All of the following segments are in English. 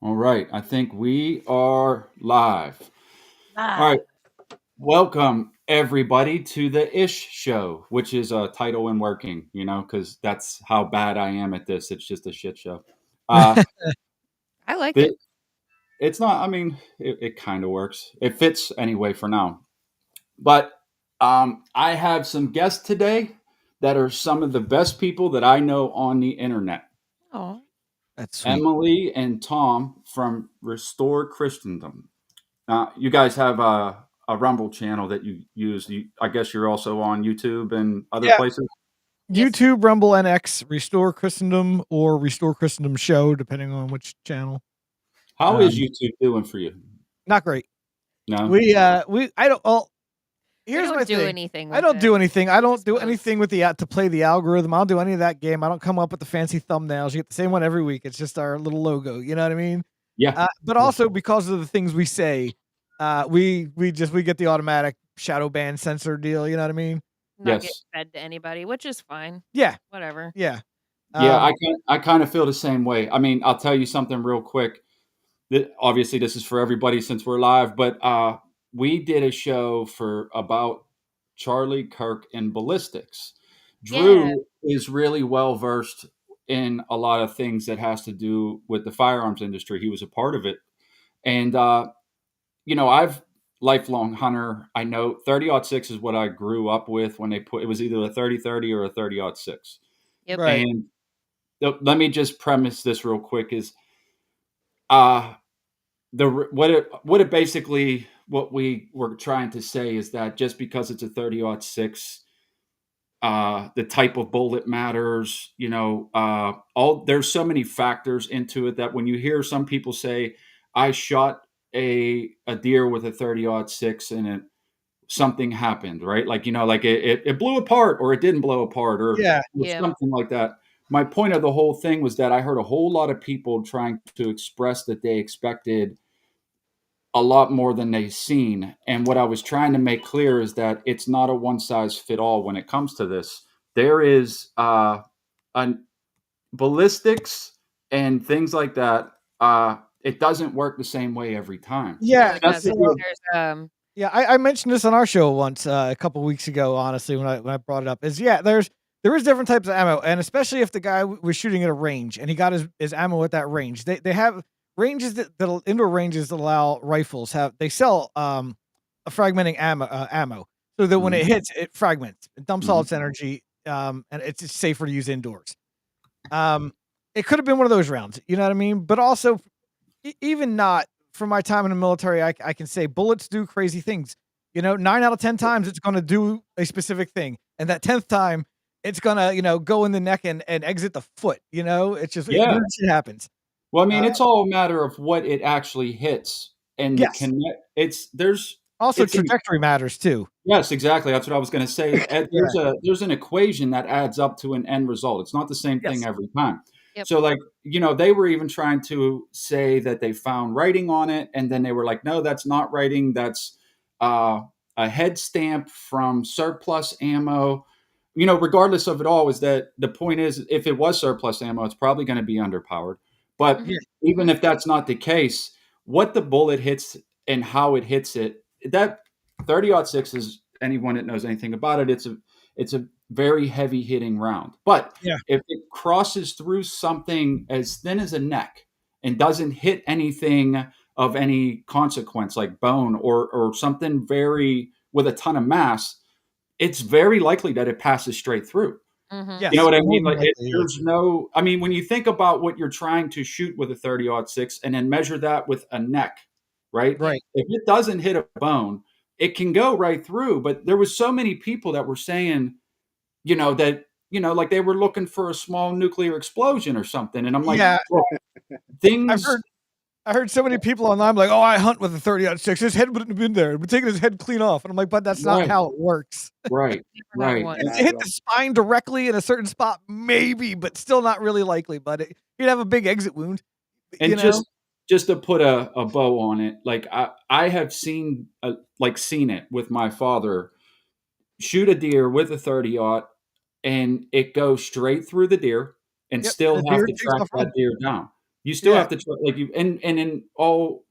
All right, I think we are live. All right, Live. welcome everybody to the Ish Show, which is a title in working, because that's how bad I am at this. It's just a shit show. Uh, I like it, it. it's not, I mean, it kind of works. It fits anyway for now. But I have some guests today that are some of the best people that I know on the internet. Oh, That's sweet. Emily and Tom from Restore Christendom. You guys have a Rumble channel that you use. I guess you're also on YouTube and other Yeah. places. yes. YouTube, Rumble, NX, Restore Christendom, or Restore Christendom Show, depending on which channel. How is Um, YouTube doing for you? Not great. No. I don't. Well, We here's don't my do thing. anything I with don't it. do anything. I don't Just do post. anything with the to play the algorithm. I don't do any of that game. I don't come up with the fancy thumbnails. You get the same one every week. It's just our little logo. You know what I mean? Yeah. But Yeah. also because of the things we say, we get the automatic shadow ban censor deal. You know what I mean? Not get Yes. fed to anybody, which is fine. Yeah. Whatever. Yeah. Yeah. Um, I kind of feel the same way. I mean, I'll tell you something real quick. Obviously, this is for everybody since we're live, but we did a show for about Charlie Kirk and ballistics. Yeah. Drew is really well versed in a lot of things that has to do with the firearms industry. He was a part of it, and I've lifelong hunter. I know 30-06 is what I grew up with when they put it was either a 30-30 or a 30-06. Yep. right. And let me just premise this real quick: is uh the what it basically what we were trying to say is that just because it's a 30-06, the type of bullet matters. All there's so many factors into it that when you hear some people say, "I shot a deer with a 30-06 and something happened," right? Like like it blew apart or it didn't blow apart or Yeah. Yeah. something like that. My point of the whole thing was that I heard a whole lot of people trying to express that they expected a lot more than they've seen. And what I was trying to make clear is that it's not a one size fit all when it comes to this. There is an ballistics and things like that. It doesn't work the same way every time. No, Yeah. it That's doesn't. the deal. There's Yeah, I mentioned this on our show once a couple weeks ago. Honestly, when I brought it up, there is different types of ammo, and especially if the guy was shooting at a range and he got his ammo at that range. They have ranges that indoor ranges that allow rifles have they sell a fragmenting ammo so that when Mhm, it hits it fragments, it dumps all mhm. its energy, and it's safer to use indoors. Um, it could have been one of those rounds, you know what I mean? But also even not from my time in the military, I can say bullets do crazy things. 9 out of 10 times it's gonna do a specific thing, and that 10th time, it's gonna, go in the neck and exit the foot, It's just Yeah. weird shit happens. Well, I Uh, mean, it's all a matter of what it actually hits and the yes. connect. Also, It's an trajectory matters too. Yes, exactly. That's what I was going to say. Yeah. There's an equation that adds up to an end result. It's not the same thing Yes. every time. yep. So, like, they were even trying to say that they found writing on it, and then they were like, "No, that's not writing. That's uh, a head stamp from surplus ammo." Regardless of it all, is that the point is, if it was surplus ammo, it's probably going to be underpowered. But Yeah. Mhm. even Mhm. if that's not the case, what the bullet hits and how it hits it, that 30-06 is anyone that knows anything about it. It's a very heavy hitting round. But Yeah. if it crosses through something as thin as a neck and doesn't hit anything of any consequence like bone or something very with a ton of mass, it's very likely that it passes straight through. Mhm. You know Yes. what I More mean? than Like likely, yeah. there's no. I mean, when you think about what you're trying to shoot with a 30-06 and then measure that with a neck, right? Yeah. Right. If it doesn't hit a bone, it can go right through. But there was so many people that were saying, that like they were looking for a small nuclear explosion or something, and I'm like, Yeah. well, I've things. heard I heard so many people online like, "Oh, I hunt with a 30-06. His head wouldn't have been there. We're taking his head clean off." And I'm like, "But that's not Right, how it works." right, Never got right, one. If it hit the spine directly in a certain spot, maybe, but still not really likely. But you'd have a big exit wound, and you know. just to put a bow on it, like I have seen it with my father shoot a deer with a 30-aught and it goes straight through the deer and Yep, still and the have deer to takes track off that running. deer down. You still Yeah. have to like you and in all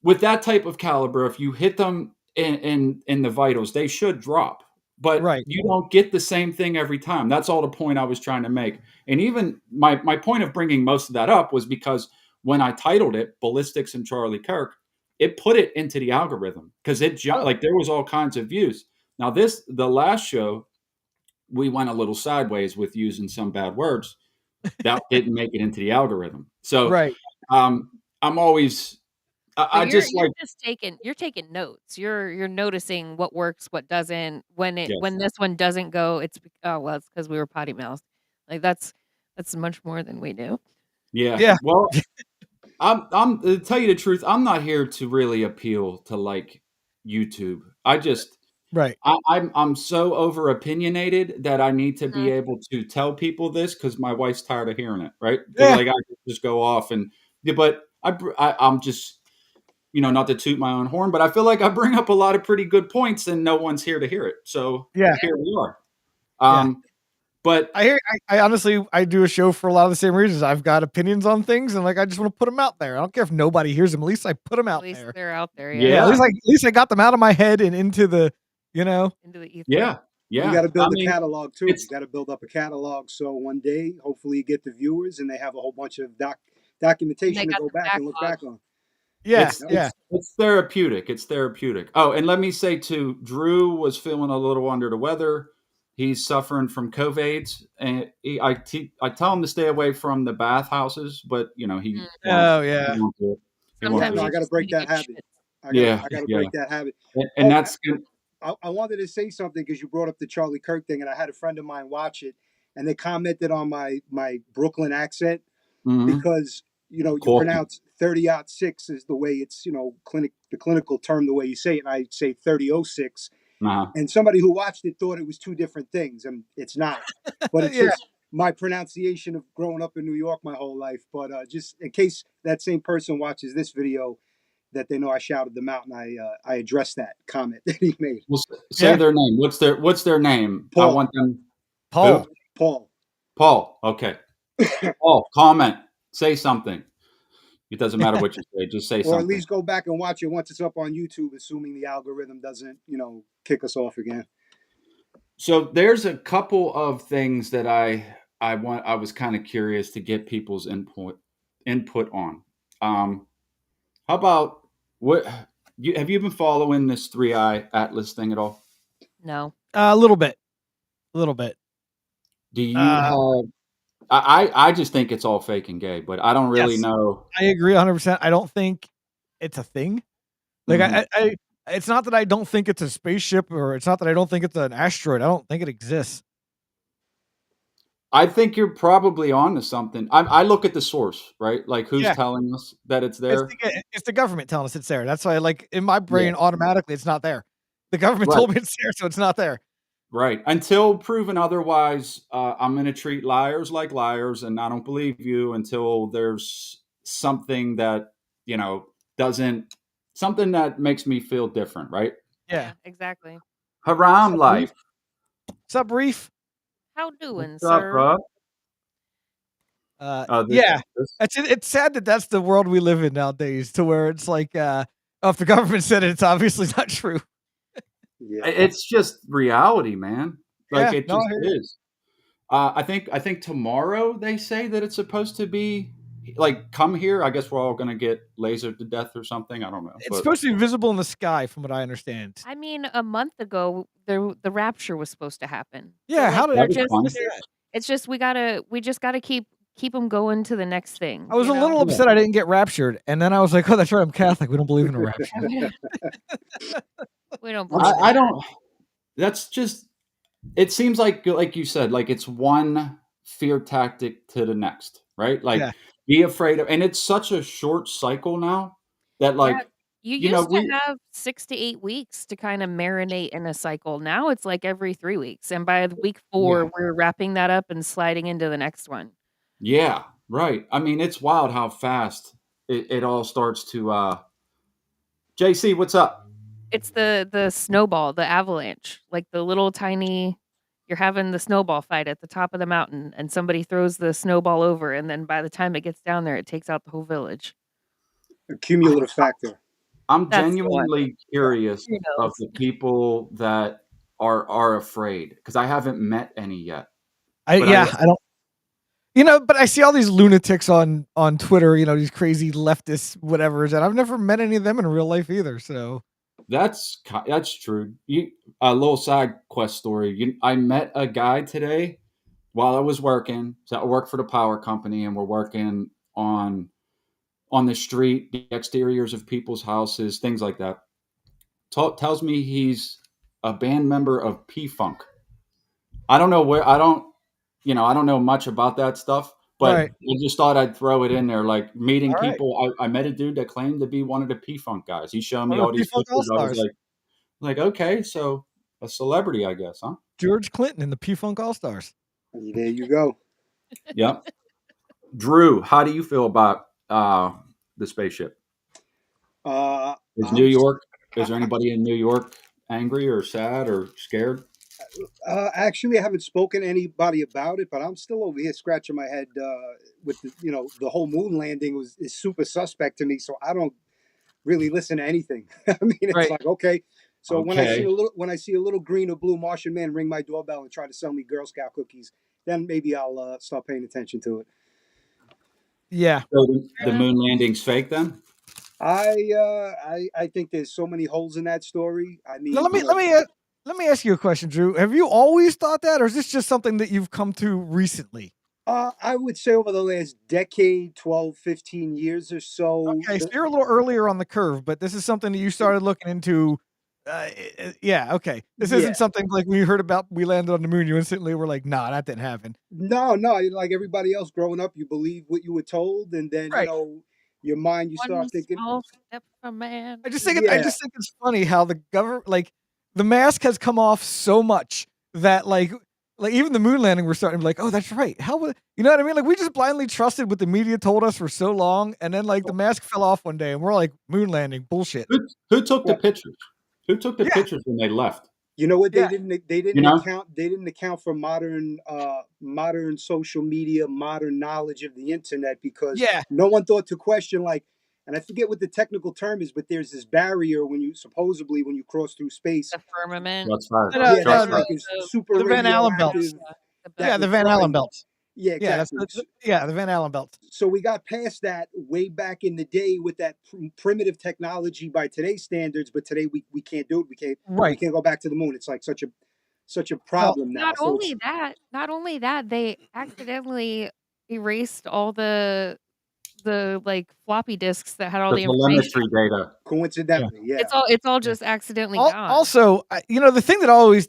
with that type of caliber, if you hit them in the vitals, they should drop. But Right. you don't get the same thing every time. That's all the point I was trying to make. And even my point of bringing most of that up was because when I titled it "Ballistics and Charlie Kirk," it put it into the algorithm because Oh. like there was all kinds of views. Now the last show we went a little sideways with using some bad words that didn't make it into the algorithm. So Right. I'm always But I just you're like just taking notes. You're noticing what works, what doesn't. yes. When this one doesn't go, oh well, it's because we were potty mouthed. Like that's much more than we do. Yeah. Yeah. Well, I'm to tell you the truth, I'm not here to really appeal to like YouTube. I just Right. I'm so over opinionated that I need to be Mhm. able to tell people this because my wife's tired of hearing it, right? Because Yeah. like I could just go off and yeah, but I'm just not to toot my own horn, but I feel like I bring up a lot of pretty good points and no one's here to hear it. So Yeah. here we are. Yeah. But I honestly I do a show for a lot of the same reasons. I've got opinions on things and like I just want to put them out there. I don't care if nobody hears them. At least I put them At out least there. they're out there, Yeah. yeah, yeah, At least I got them out of my head and into the, you know. into the ether. yeah, You got yeah. to I build a mean, catalog too. You it's got to build up a catalog so one day, hopefully, you get the viewers and they have a whole bunch of And they documentation to got go the back and look backlog. back on. Yeah. it's Yep. Yeah. it's it's therapeutic. It's therapeutic. Oh, and let me say too, Drew was feeling a little under the weather. He's suffering from COVID, and I tell him to stay away from the bathhouses, but Mm. Oh yeah. he won't do it. He won't Yeah, Sometimes do no, you I it. got to just need break to that give habit. shit. Yeah, I got to yeah, break that habit. and Oh, that's good. I wanted to say something because you brought up the Charlie Kirk thing, and I had a friend of mine watch it, and they commented on my Brooklyn accent Mhm. because you Cool. pronounce 30-06 is the way it's the clinical term the way you say it, and I say 30-06. Nah. And somebody who watched it thought it was two different things, and it's not. But it's Yeah. just my pronunciation of growing up in New York my whole life. But just in case that same person watches this video, that they know I shouted them out and I addressed that comment that he made. Well, say Yeah. their name. What's their name? I Paul, want them. Paul. Who? Paul. Paul. Okay. Paul, comment. Say something. It doesn't matter what you say. Just say Or at something. least go back and watch it once it's up on YouTube, assuming the algorithm doesn't, kick us off again. So there's a couple of things that I was kind of curious to get people's input on. How about what have you been following this 3i Atlas thing at all? No. A little bit. A little bit. Do you Uh have I just think it's all fake and gay, but I don't really yes. know. I agree 100%. I don't think it's a thing. Like Mhm. I it's not that I don't think it's a spaceship or it's not that I don't think it's an asteroid. I don't think it exists. I think you're probably on to something. I look at the source, right? Like who's Yeah. telling us that it's It's there? it's the government telling us it's there. That's why like in my Yeah. brain automatically it's not there. The government Right. told me it's there, so it's not there. Right. Until proven otherwise, I'm going to treat liars like liars, and I don't believe you until there's something that you know doesn't something that makes me feel different. Right? Yeah. Yeah, exactly. Haram Sup, Reef? life. Sup, Reef? How doing, What's up, sir? bro? This, Yeah. this. It's sad that that's the world we live in nowadays to where it's like, oh, if the government said it, it's obviously not true. Yeah. It's just reality, man. Like Yeah. it No, I just hear you. is. I think tomorrow they say that it's supposed to be like come here. I guess we're all gonna get lasered to death or something. I don't know, It's but supposed to be visible in the sky from what I understand. I mean, a month ago, the rapture was supposed to happen. So, Yeah, like, how did that I was just fun. miss that? it's just we just gotta keep them going to the next thing, I was you a know? little Yeah. upset I didn't get raptured, and then I was like, "Oh, that's right, I'm Catholic. We don't believe in a rapture." We don't What's believe in I that. don't. That's just. It seems like you said, like it's one fear tactic to the next, right? Yeah. Like be afraid of, and it's such a short cycle now that Yeah, like you you know used to we have 6 to 8 weeks to kinda marinate in a cycle. Now it's like every 3 weeks, and by the week yeah 4, we're wrapping that up and sliding into the next one. yeah right. I mean it's wild how fast it all starts to. JC, what's up? It's the snowball, the avalanche, like the little tiny you're having the snowball fight at the top of the mountain, and somebody throws the snowball over, and then by the time it gets down there, it takes out the whole village. A cumulative factor. I'm That's the one. genuinely curious Who of knows? the people that are afraid, because I haven't met any yet. But I don't. But I see all these lunatics on Twitter. These crazy leftists, whatever. And I've never met any of them in real life either. So That's true. A little side quest story. I met a guy today while I was working. So I work for the power company, and we're working on the street, the exteriors of people's houses, things like that. Tells me he's a band member of P-Funk. I don't know where. I don't know much about that stuff, but Right. I just thought I'd throw it in there. Like meeting All right. people. I met a dude that claimed to be one of the P-Funk guys. He's showing me One of all the these P-Funk pictures. I was All-Stars. like, okay, so a celebrity, I guess, huh? George Clinton and the P-Funk All-Stars. There you go. Yep. Drew, how do you feel about the spaceship? Is New York? Is there anybody in New York angry or sad or scared? Actually, I haven't spoken to anybody about it, but I'm still over here scratching my head with the whole moon landing is super suspect to me. So I don't really listen to anything. I mean, it's Right. like okay. So when I Okay. see a little green or blue Martian man ring my doorbell and try to sell me Girl Scout cookies, then maybe I'll start paying attention to it. Yeah. So the moon landing's fake then? I think there's so many holes in that story. I mean, Now, let me ask you a question, Drew. Have you always thought that, or is this just something that you've come to recently? I would say over the last decade, 12, 15 years or so. Okay, so you're a little earlier on the curve, but this is something that you started looking into. Yeah, okay. This Yeah. isn't something like when you heard about we landed on the moon, you instantly were like, nah, that didn't happen. No, like everybody else growing up, you believe what you were told, and then Right. your mind, you One start thinking, small step for man. I just yeah, think it's funny how the government, like, the mask has come off so much that like even the moon landing, we're starting to be like, oh, that's right. How would you know what I mean? Like we just blindly trusted what the media told us for so long, and then like the mask fell off one day, and we're like, moon landing bullshit. Who took the Well- pictures? Who took the Yeah. pictures when they left? you know what Yeah. they didn't You know? account for modern social media, modern knowledge of the internet, because Yeah. no one thought to question, like, and I forget what the technical term is, but there's this barrier when you cross through space. The firmament. That's right. No, Yeah, that's no, like it's super the Van Allen belt. radioactive. Yeah, that the would Van fry Allen you. belt. Yeah, Yeah, exactly. the Van Allen belt. So we got past that way back in the day with that primitive technology by today's standards, but today we can't do it. We Right. can't go back to the moon. It's like such a problem now. Not So only that, they accidentally erased all the like floppy disks that had all The the information. telemetry data. coincidentally, yeah. It's all just accidentally gone. Also, the thing that always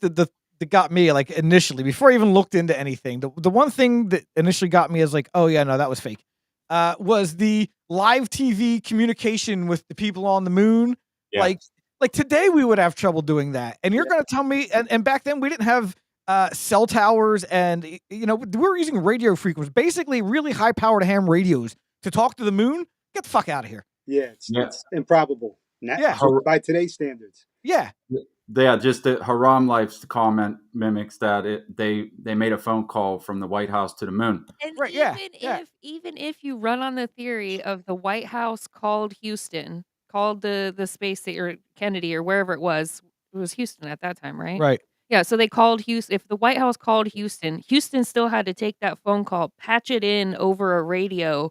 that got me, like, initially, before I even looked into anything, the one thing that initially got me is like, oh yeah, no, that was fake. Was the live TV communication with the people on the moon. Yeah. Like today we would have trouble doing that. And you're Yeah. gonna tell me, and back then we didn't have cell towers, and we were using radio frequencies, basically really high powered ham radios to talk to the moon. Get the fuck out of here. Yeah, Yeah. it's improbable. Yeah. By today's standards. Yeah. Yeah, just the Haram Life's comment mimics that they made a phone call from the White House to the moon. And Right, yeah, even if you run on the theory of the White House called Houston, called the space station or Kennedy or wherever it was Houston at that time, right? Right. Yeah, so they called Houston. If the White House called Houston, Houston still had to take that phone call, patch it in over a radio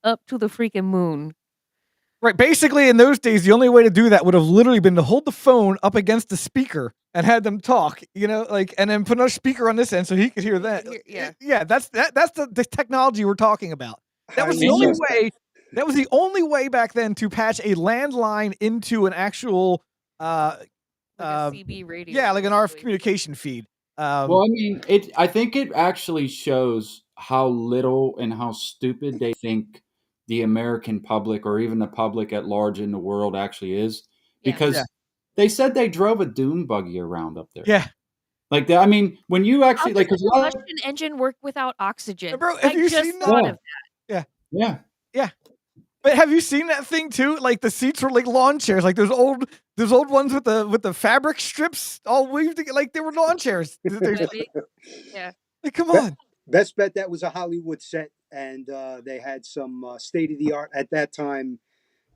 up to the freaking moon. Right. Basically, in those days, the only way to do that would have literally been to hold the phone up against the speaker and had them talk, and then put another speaker on this end so he could hear that. Yeah. Yeah, that's the technology we're talking about. That was the Highly only suspect. way. That was the only way back then to patch a landline into an actual, Like a CB radio. yeah, like an RF basically. communication feed. Well, I mean, I think it actually shows how little and how stupid they think the American public, or even the public at large in the world, actually is. Yeah. Because Yeah. they said they drove a dune buggy around up there. Yeah. Like that. I mean, when you How actually does like, 'cause a a lot of- combustion engine work without oxygen? Bro, I have you just seen thought that? of that. yeah. But But have you seen that thing too? Like the seats were like lawn chairs, like those old ones with the fabric strips all weaved together, like they were lawn chairs. Really? Yeah. Like, come Be- on. Best bet that was a Hollywood set, and they had some state of the art at that time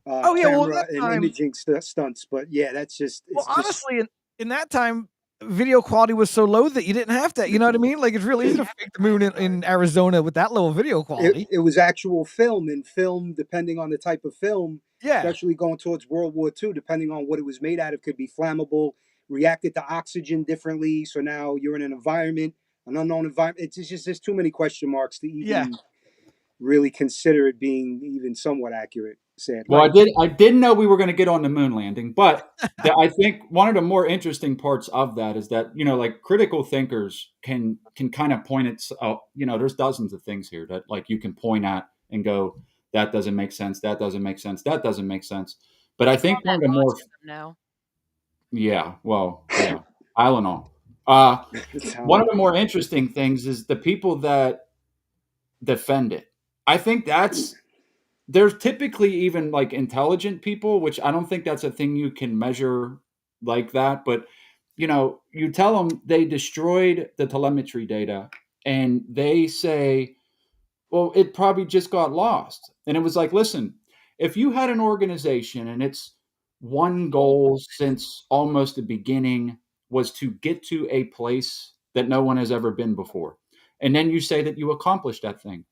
Oh yeah, well, in camera that and time, imaging stunts. But yeah, that's just well, it's just honestly, in that time, video quality was so low that you didn't have to. You know what I mean? Like, it's really easy to fake the moon in Arizona with that low video quality. it was actual film, and film, depending on the type of film, Yeah, especially going towards World War II, depending on what it was made out of, could be flammable, reacted to oxygen differently. So now you're in an environment, an unknown environment. It's just there's too many question marks to yeah. even really consider it being even somewhat accurate. Sadly, Well, I didn't know we were going to get on the moon landing, but I think one of the more interesting parts of that is that, like critical thinkers can kind of point at, there's dozens of things here that like you can point at and go, that doesn't make sense, that doesn't make sense, that doesn't make sense. But I They're on think one that of the more, autism now. yeah, well, yeah, Tylenol. One of the more interesting things is the people that defend it. I think there's typically even like intelligent people, which I don't think that's a thing you can measure like that. But, you tell them they destroyed the telemetry data and they say, well, it probably just got lost. And it was like, listen, if you had an organization and its one goal since almost the beginning was to get to a place that no one has ever been before, and then you say that you accomplished that thing,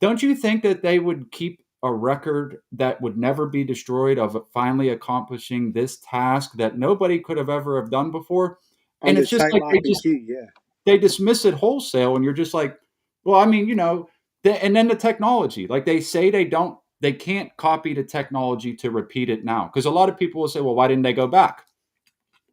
don't you think that they would keep a record that would never be destroyed of finally accomplishing this task that nobody could have ever have done before? And under it's just tight like lock and key. Yeah, they dismiss it wholesale, and you're just like, well, I mean, and then the technology, like they say they can't copy the technology to repeat it now, because a lot of people will say, well, why didn't they go back?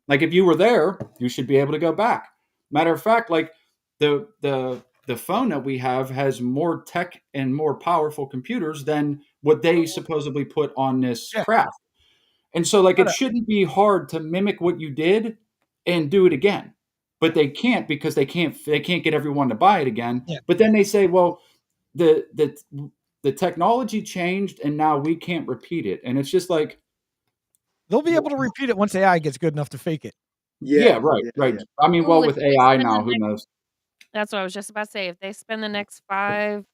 Like if you were there, you should be able to go back. Matter of fact, like the phone that we have has more tech and more powerful computers than what they supposedly put on this yeah. craft. And so like But, it shouldn't be hard to mimic what you did and do it again. But they can't, because they can't get everyone to buy it again. yeah. But then they say, well, the the the technology changed and now we can't repeat it. And it's just like, They'll be able to repeat it once AI gets good enough to fake it. yeah, yeah, right, yeah, right. yeah. I mean, well, Well, if with they AI spend the now, who next knows? That's what I was just about to say. If they spend the next 5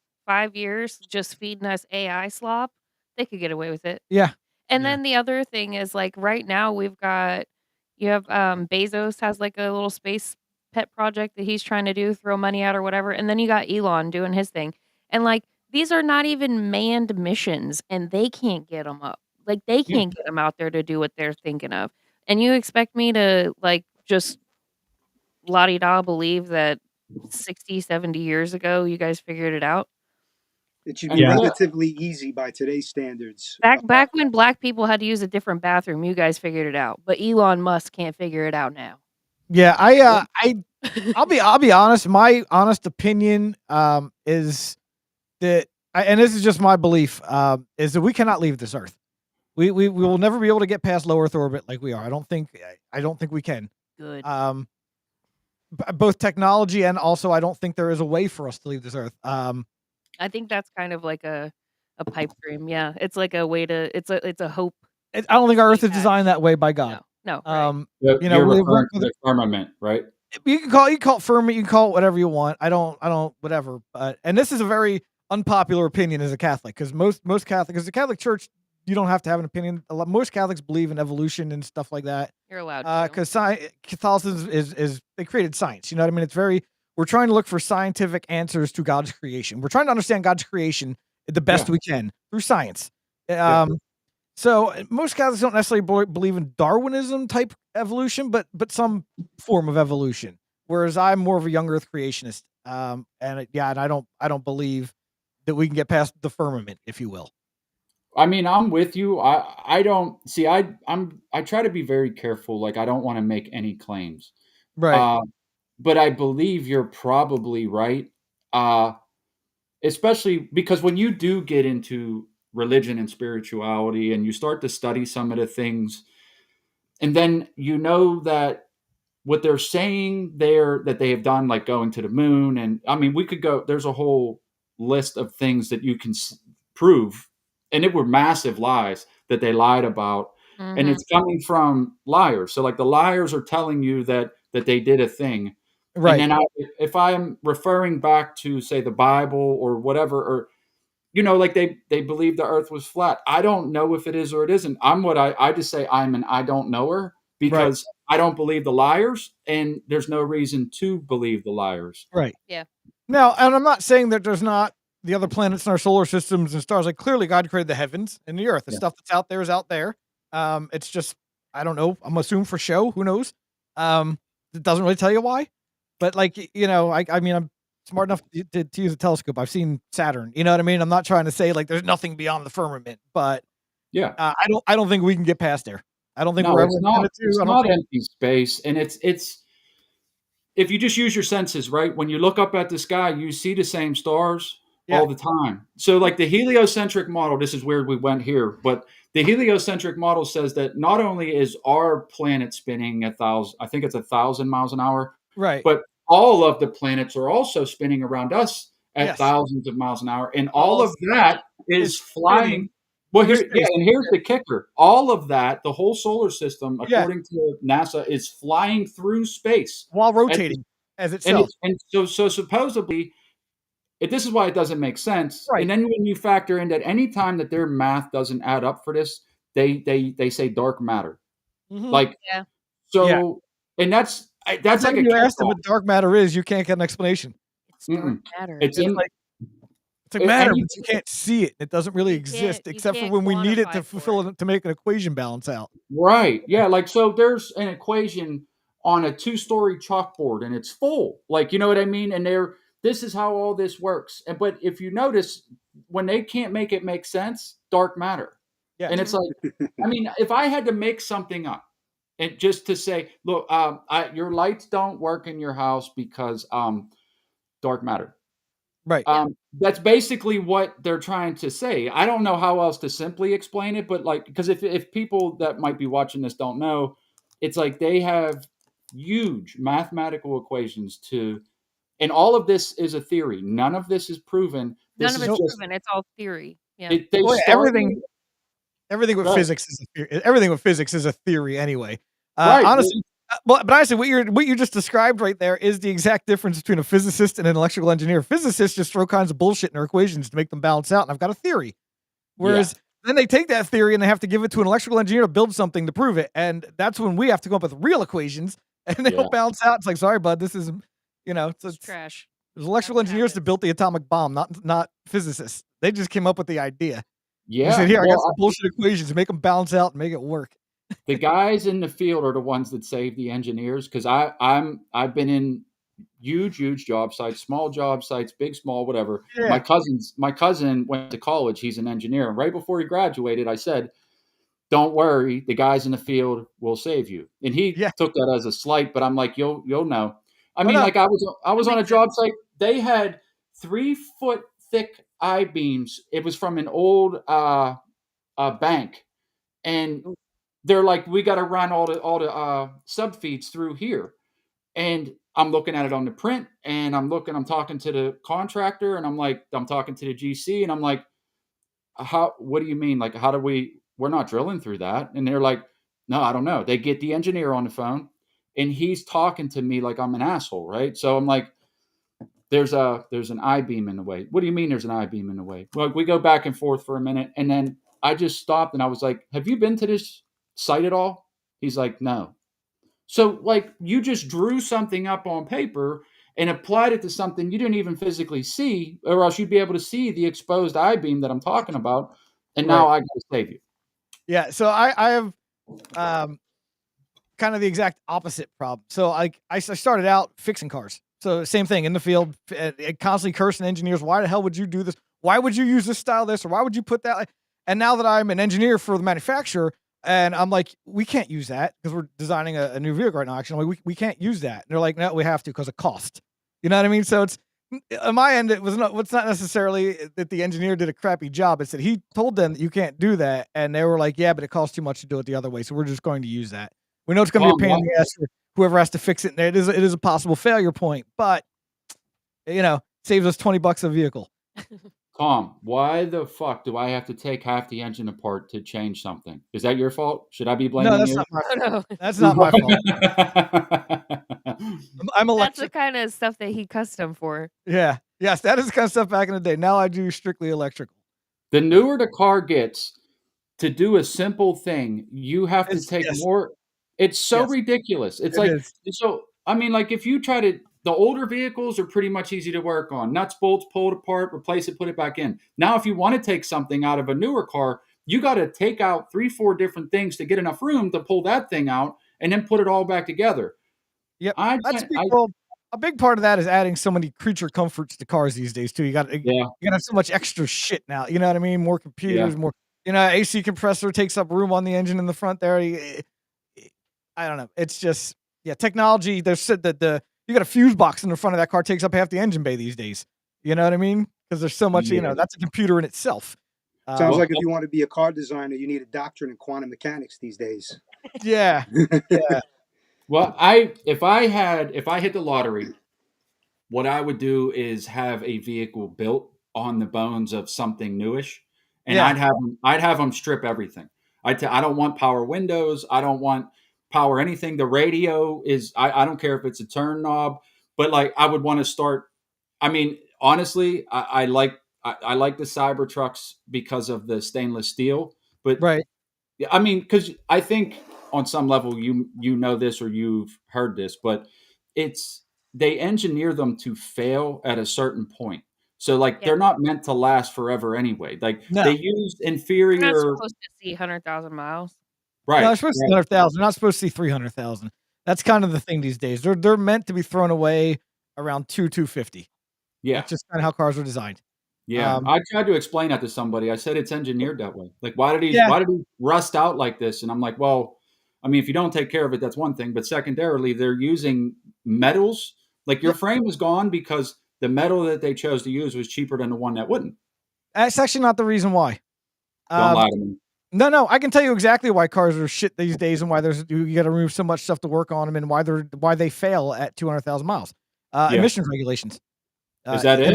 years just feeding us AI slop, they could get away with it. Yeah. And Yeah. then the other thing is, like, right now you have, Bezos has, like, a little space pet project that he's trying to do, throw money at or whatever, and then you got Elon doing his thing. And, like, these are not even manned missions, and they can't get them up. Like, they Yeah. can't get them out there to do what they're thinking of. And you expect me to, like, just la-di-da believe that 60, 70 years ago, you guys figured it out? It should be And Yeah. relatively easy by today's standards. Back when black people had to use a different bathroom, you guys figured it out, but Elon Musk can't figure it out now. Yeah, I'll be honest. My honest opinion is that, and this is just my belief, is that we cannot leave this Earth. We will never be able to get past low Earth orbit like we are. I don't think we can. Good. Both technology and also I don't think there is a way for us to leave this Earth. I think that's kind of like a pipe dream. Yeah, it's like a way to. It's a hope. I don't think our Earth is Yeah. designed that way by God. No, right. You know, you're we- referring we- to the firmament, right? you can call it firmament, you can call it whatever you want. I don't whatever. And this is a very unpopular opinion as a Catholic, because most Catholic, as the Catholic Church, you don't have to have an opinion. Most Catholics believe in evolution and stuff like that. You're allowed to. Because Catholicism is they created science. You know what I mean? It's very, we're trying to look for scientific answers to God's creation. We're trying to understand God's creation the best we can through science. So most Catholics don't necessarily believe in Darwinism type evolution, but some form of evolution. Whereas I'm more of a young Earth creationist. And I don't believe that we can get past the firmament, if you will. I mean, I'm with you. I don't see. I try to be very careful. Like, I don't want to make any claims. Right. But I believe you're probably right. Especially because when you do get into religion and spirituality and you start to study some of the things, and then you know that what they're saying there that they have done, like going to the moon, and I mean, we could go, there's a whole list of things that you can prove and it were massive lies that they lied about, and Mhm. it's coming from liars. So like the liars are telling you that they did a thing, and Right. then if I'm referring back to say the Bible or whatever, or like they believe the Earth was flat. I don't know if it is or it isn't. I just say I'm an I don't knower Right. because I don't believe the liars, and there's no reason to believe the liars. Right. Yeah. Now, and I'm not saying that there's not the other planets in our solar systems and stars. Like clearly, God created the heavens and the earth. The Yeah. stuff that's out there is out there. It's just I don't know. I'm assuming for show. Who knows? It doesn't really tell you why. But like I mean, I'm smart enough to use a telescope. I've seen Saturn. You know what I mean? I'm not trying to say like there's nothing beyond the firmament, but Yeah. I don't think we can get past there. I don't think No, we're ever it's not. intended to. It's I don't not think. empty space, and it's if you just use your senses, right? When you look up at the sky, you see the same stars Yeah. all the time. So, like the heliocentric model, this is weird we went here, but the heliocentric model says that not only is our planet spinning I think it's 1,000 miles an hour, Right. but all of the planets are also spinning around us at Yes. thousands of miles an hour, and All all of that is flying. spinning Well, through here, yeah, space. and here's the kicker: all of that, the whole solar system, Yeah. according to NASA, is flying through space While at rotating as and itself. so supposedly, this is why it doesn't make sense. Right. And then when you factor in that any time that their math doesn't add up for this, they say dark matter. Mhm. Like Yeah. Yeah. and that's And like then a you ask them kickoff. what dark matter is, you can't get an explanation. It's dark Mm-mm. matter. It's It's in like matter, and you, but you can't see it. It doesn't really You exist can't except for when we need it to quantify for fulfill it. it to make an equation balance out. right. Yeah, like so there's an equation on a two-story chalkboard and it's full. Like, you know what I mean? And this is how all this works. And but if you notice, when they can't make it make sense, dark matter. Yes. And it's like, I mean, if I had to make something up and just to say, look, your lights don't work in your house because dark matter. Right. That's basically what they're trying to say. I don't know how else to simply explain it, but like, because if people that might be watching this don't know, it's like they have huge mathematical equations and all of this is a theory. None of this is proven. None This of is it's Nope. just, proven. It's all theory. Yeah. they Well, started, everything with right, physics is a theory. Everything with physics is a theory anyway. right. Honestly, but honestly, what you just described right there is the exact difference between a physicist and an electrical engineer. Physicists just throw kinds of bullshit in their equations to make them balance out, and I've got a theory. Yeah, Whereas then they take that theory and they have to give it to an electrical engineer to build something to prove it, and that's when we have to come up with real equations, and they yeah, don't balance out. It's like, sorry, bud, this is It's it's trash. there's electrical That's what engineers that happens. built the atomic bomb, not physicists. They just came up with the idea. They yeah. said, "Here, I got Well, some bullshit equations to make them balance out and make it work." the guys in the field are the ones that save the engineers because I've been in huge job sites, small job sites, big, small, whatever. Yeah, My cousin went to college. He's an engineer. And right before he graduated, I said, "Don't worry, the guys in the field will save you." And he yeah. took that as a slight, but I'm like, you'll know. I Oh mean, no, like I was That on a makes sense. job site. They had 3 foot thick I beams. It was from an old bank, and Ooh. they're like, we got to run all the sub feeds through here. And I'm looking at it on the print, and I'm talking to the contractor, and I'm talking to the GC, and I'm like, what do you mean? Like, we're not drilling through that. And they're like, no, I don't know. They get the engineer on the phone, and he's talking to me like I'm an asshole, right? So I'm like, there's an I-beam in the way. What do you mean there's an I-beam in the way? Well, we go back and forth for a minute, and then I just stopped, and I was like, have you been to this site at all? He's like, no. So, like, you just drew something up on paper and applied it to something you didn't even physically see, or else you'd be able to see the exposed I-beam that I'm talking about. And now right. I got to save you. Yeah, so I have kind of the exact opposite problem. So I started out fixing cars. So same thing in the field, constantly cursing engineers. Why the hell would you do this? Why would you use this style of this? Or why would you put that? And now that I'm an engineer for the manufacturer, and I'm like, we can't use that because we're designing a new vehicle right now. Actually, I'm like, we can't use that. And they're like, no, we have to because of cost. You know what I mean? So it's on my end, it's not necessarily that the engineer did a crappy job. It's that he told them that you can't do that. And they were like, yeah, but it costs too much to do it the other way. So we're just going to use that. We know it's going to be a pain in the ass for whoever has to fix it. And it is a possible failure point, but saves us $20 a vehicle. Calm. Why the fuck do I have to take half the engine apart to change something? Is that your fault? Should I be No, blaming that's you? not my Oh, fault. no. That's not my fault. I'm That's the electric. kinda stuff that he custom for. Yeah. Yes, that is the kind of stuff back in the day. Now I do strictly electrical. The newer the car gets, to do a simple thing, you have to It's take yes, more. It's so yes, ridiculous. It's it like, is. so I mean, like if you try to, the older vehicles are pretty much easy to work on. Nuts, bolts, pull it apart, replace it, put it back in. Now, if you want to take something out of a newer car, you got to take out 3, 4 different things to get enough room to pull that thing out and then put it all back together. Yep. I, That's I well, a big part of that is adding so many creature comforts to cars these days too. You got yeah, have so much extra shit now. You know what I mean? More yeah. computers, more AC compressor takes up room on the engine in the front there. I don't know. It's just technology. There's said that you got a fuse box in the front of that car takes up half the engine bay these days. You know what I mean? Because there's so much. Yeah. That's a computer in itself. Sounds Well, like if you want to be a car designer, you need a doctorate in quantum mechanics these days. Yeah. Yeah. well, if I hit the lottery, what I would do is have a vehicle built on the bones of something newish, and Yeah. I'd have them strip everything. I don't want power windows. I don't want power anything. The radio is I don't care if it's a turn knob, but like I would want to start. I mean, honestly, I like the Cyber trucks because of the stainless steel, but Right. yeah, I mean, because I think on some level you know this or you've heard this, but it's they engineer them to fail at a certain point. So like Yeah. they're not meant to last forever anyway. Like No. they use You're not inferior, supposed to see 100,000 miles. right? No, they're supposed to see Right. 100,000. They're not supposed to see 300,000. That's kind of the thing these days. They're meant to be thrown away around 250. Yeah, That's just kind of how cars are designed. yeah. Um, I tried to explain that to somebody. I said it's engineered that way. Like yeah, why did he rust out like this? And I'm like, well, I mean, if you don't take care of it, that's one thing. But secondarily, they're using metals. Like your yep. frame is gone because the metal that they chose to use was cheaper than the one that wouldn't. That's actually not the reason why. Don't Um, lie to me. no, I can tell you exactly why cars are shit these days and why you got to remove so much stuff to work on them and why they fail at 200,000 miles. Yeah. Emissions regulations. Is that it?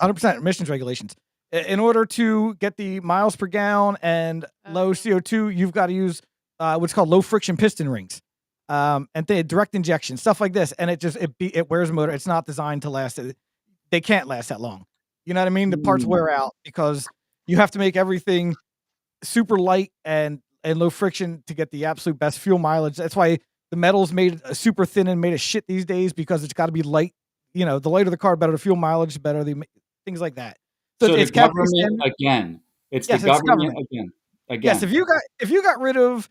100% emissions regulations. In order to get the miles per gallon and low CO2, you've got to use what's called low friction piston rings, and they direct injection stuff like this. And it wears a motor. It's not designed to last. They can't last that long. You know what I mean? The parts wear out because you have to make everything super light and low friction to get the absolute best fuel mileage. That's why the metal's made super thin and made of shit these days because it's got to be light. The lighter the car, better the fuel mileage, better the things like that. So it's the capital government standard. again. It's Yes, the it's government government. again. Yes, Again. if you got rid of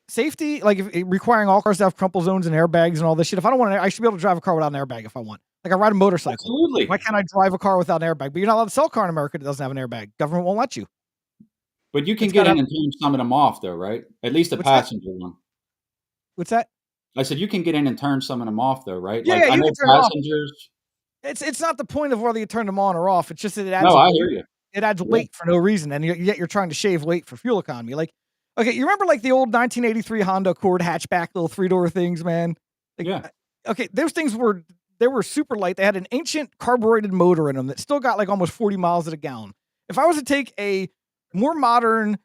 safety, like requiring all cars to have crumple zones and airbags and all this shit. If I don't want I should be able to drive a car without an airbag if I want. Like I ride a motorcycle. Absolutely. Why can't I drive a car without an airbag? But you're not allowed to sell a car in America that doesn't have an airbag. Government won't let you. But you can It's get gotta in and turn some of them off though, right? At least a What's that? passenger one. What's that? I said you can get in and turn some of them off though, right? Yeah, Like I you know can turn it off. passengers. It's not the point of whether you turn them on or off. It's just that No, I hear you. it adds Yeah. weight for no reason, and yet you're trying to shave weight for fuel economy. Like, okay, you remember like the old 1983 Honda Accord hatchback little 3-door things, man? Like, Yeah. Okay, those things were super light. They had an ancient carbureted motor in them that still got like almost 40 miles at a gallon. If I was to take a more modern,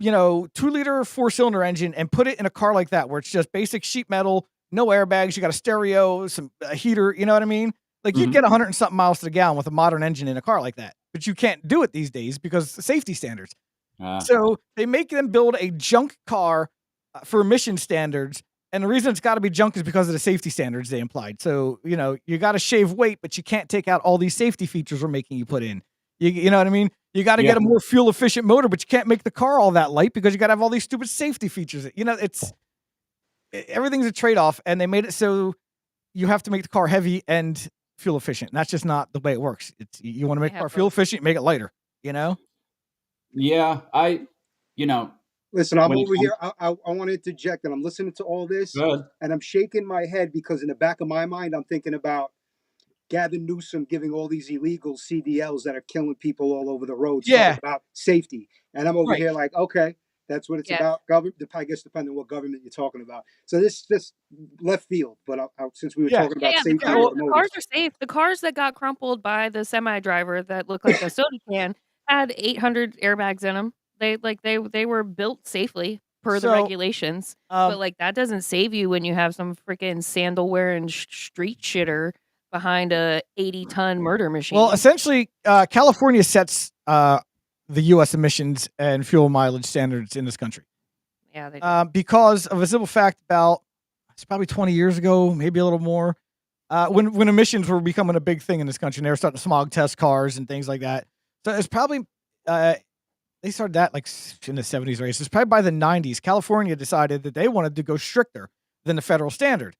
2-liter 4-cylinder engine and put it in a car like that, where it's just basic sheet metal, no airbags, you got a stereo, a heater, you know what I mean? Like you'd Mhm. get 100 and something miles to the gallon with a modern engine in a car like that, but you can't do it these days because of safety standards. So they make them build a junk car for emission standards. And the reason it's got to be junk is because of the safety standards they implied. So, you got to shave weight, but you can't take out all these safety features we're making you put in. You know what I mean? You got to Yeah. get a more fuel efficient motor, but you can't make the car all that light because you got to have all these stupid safety features. Everything's a trade off. And they made it so you have to make the car heavy and fuel efficient. And that's just not the way it works. You want to make the car fuel efficient, make it lighter, Yeah, Listen, I'm when it over comes here. I want to interject, and I'm listening to all this, good. and I'm shaking my head because in the back of my mind, I'm thinking about Gavin Newsom giving all these illegal CDLs that are killing people all over the roads, Yeah. talking about safety. And I'm over Right. here like, okay, That's what it's Yes. about. Government, I guess, depending on what government you're talking about. So this just left field, but since we were Yeah. talking Yeah, about yeah, safety in Yeah, well, the automotive, cars are safe. The cars that got crumpled by the semi driver that looked like a soda can had 800 airbags in them. They were built safely per the so regulations, but, um, like, that doesn't save you when you have some freaking sandal wearing street shitter behind a 80-ton murder well, machine. essentially, California sets the U.S. emissions and fuel mileage standards in this country. Yeah, they do. Because of a simple fact about it's probably 20 years ago, maybe a little more, when emissions were becoming a big thing in this country, and they were starting to smog test cars and things like that. So it's probably they started that like in the 70s or 80s. It's probably by the 90s, California decided that they wanted to go stricter than the federal standard.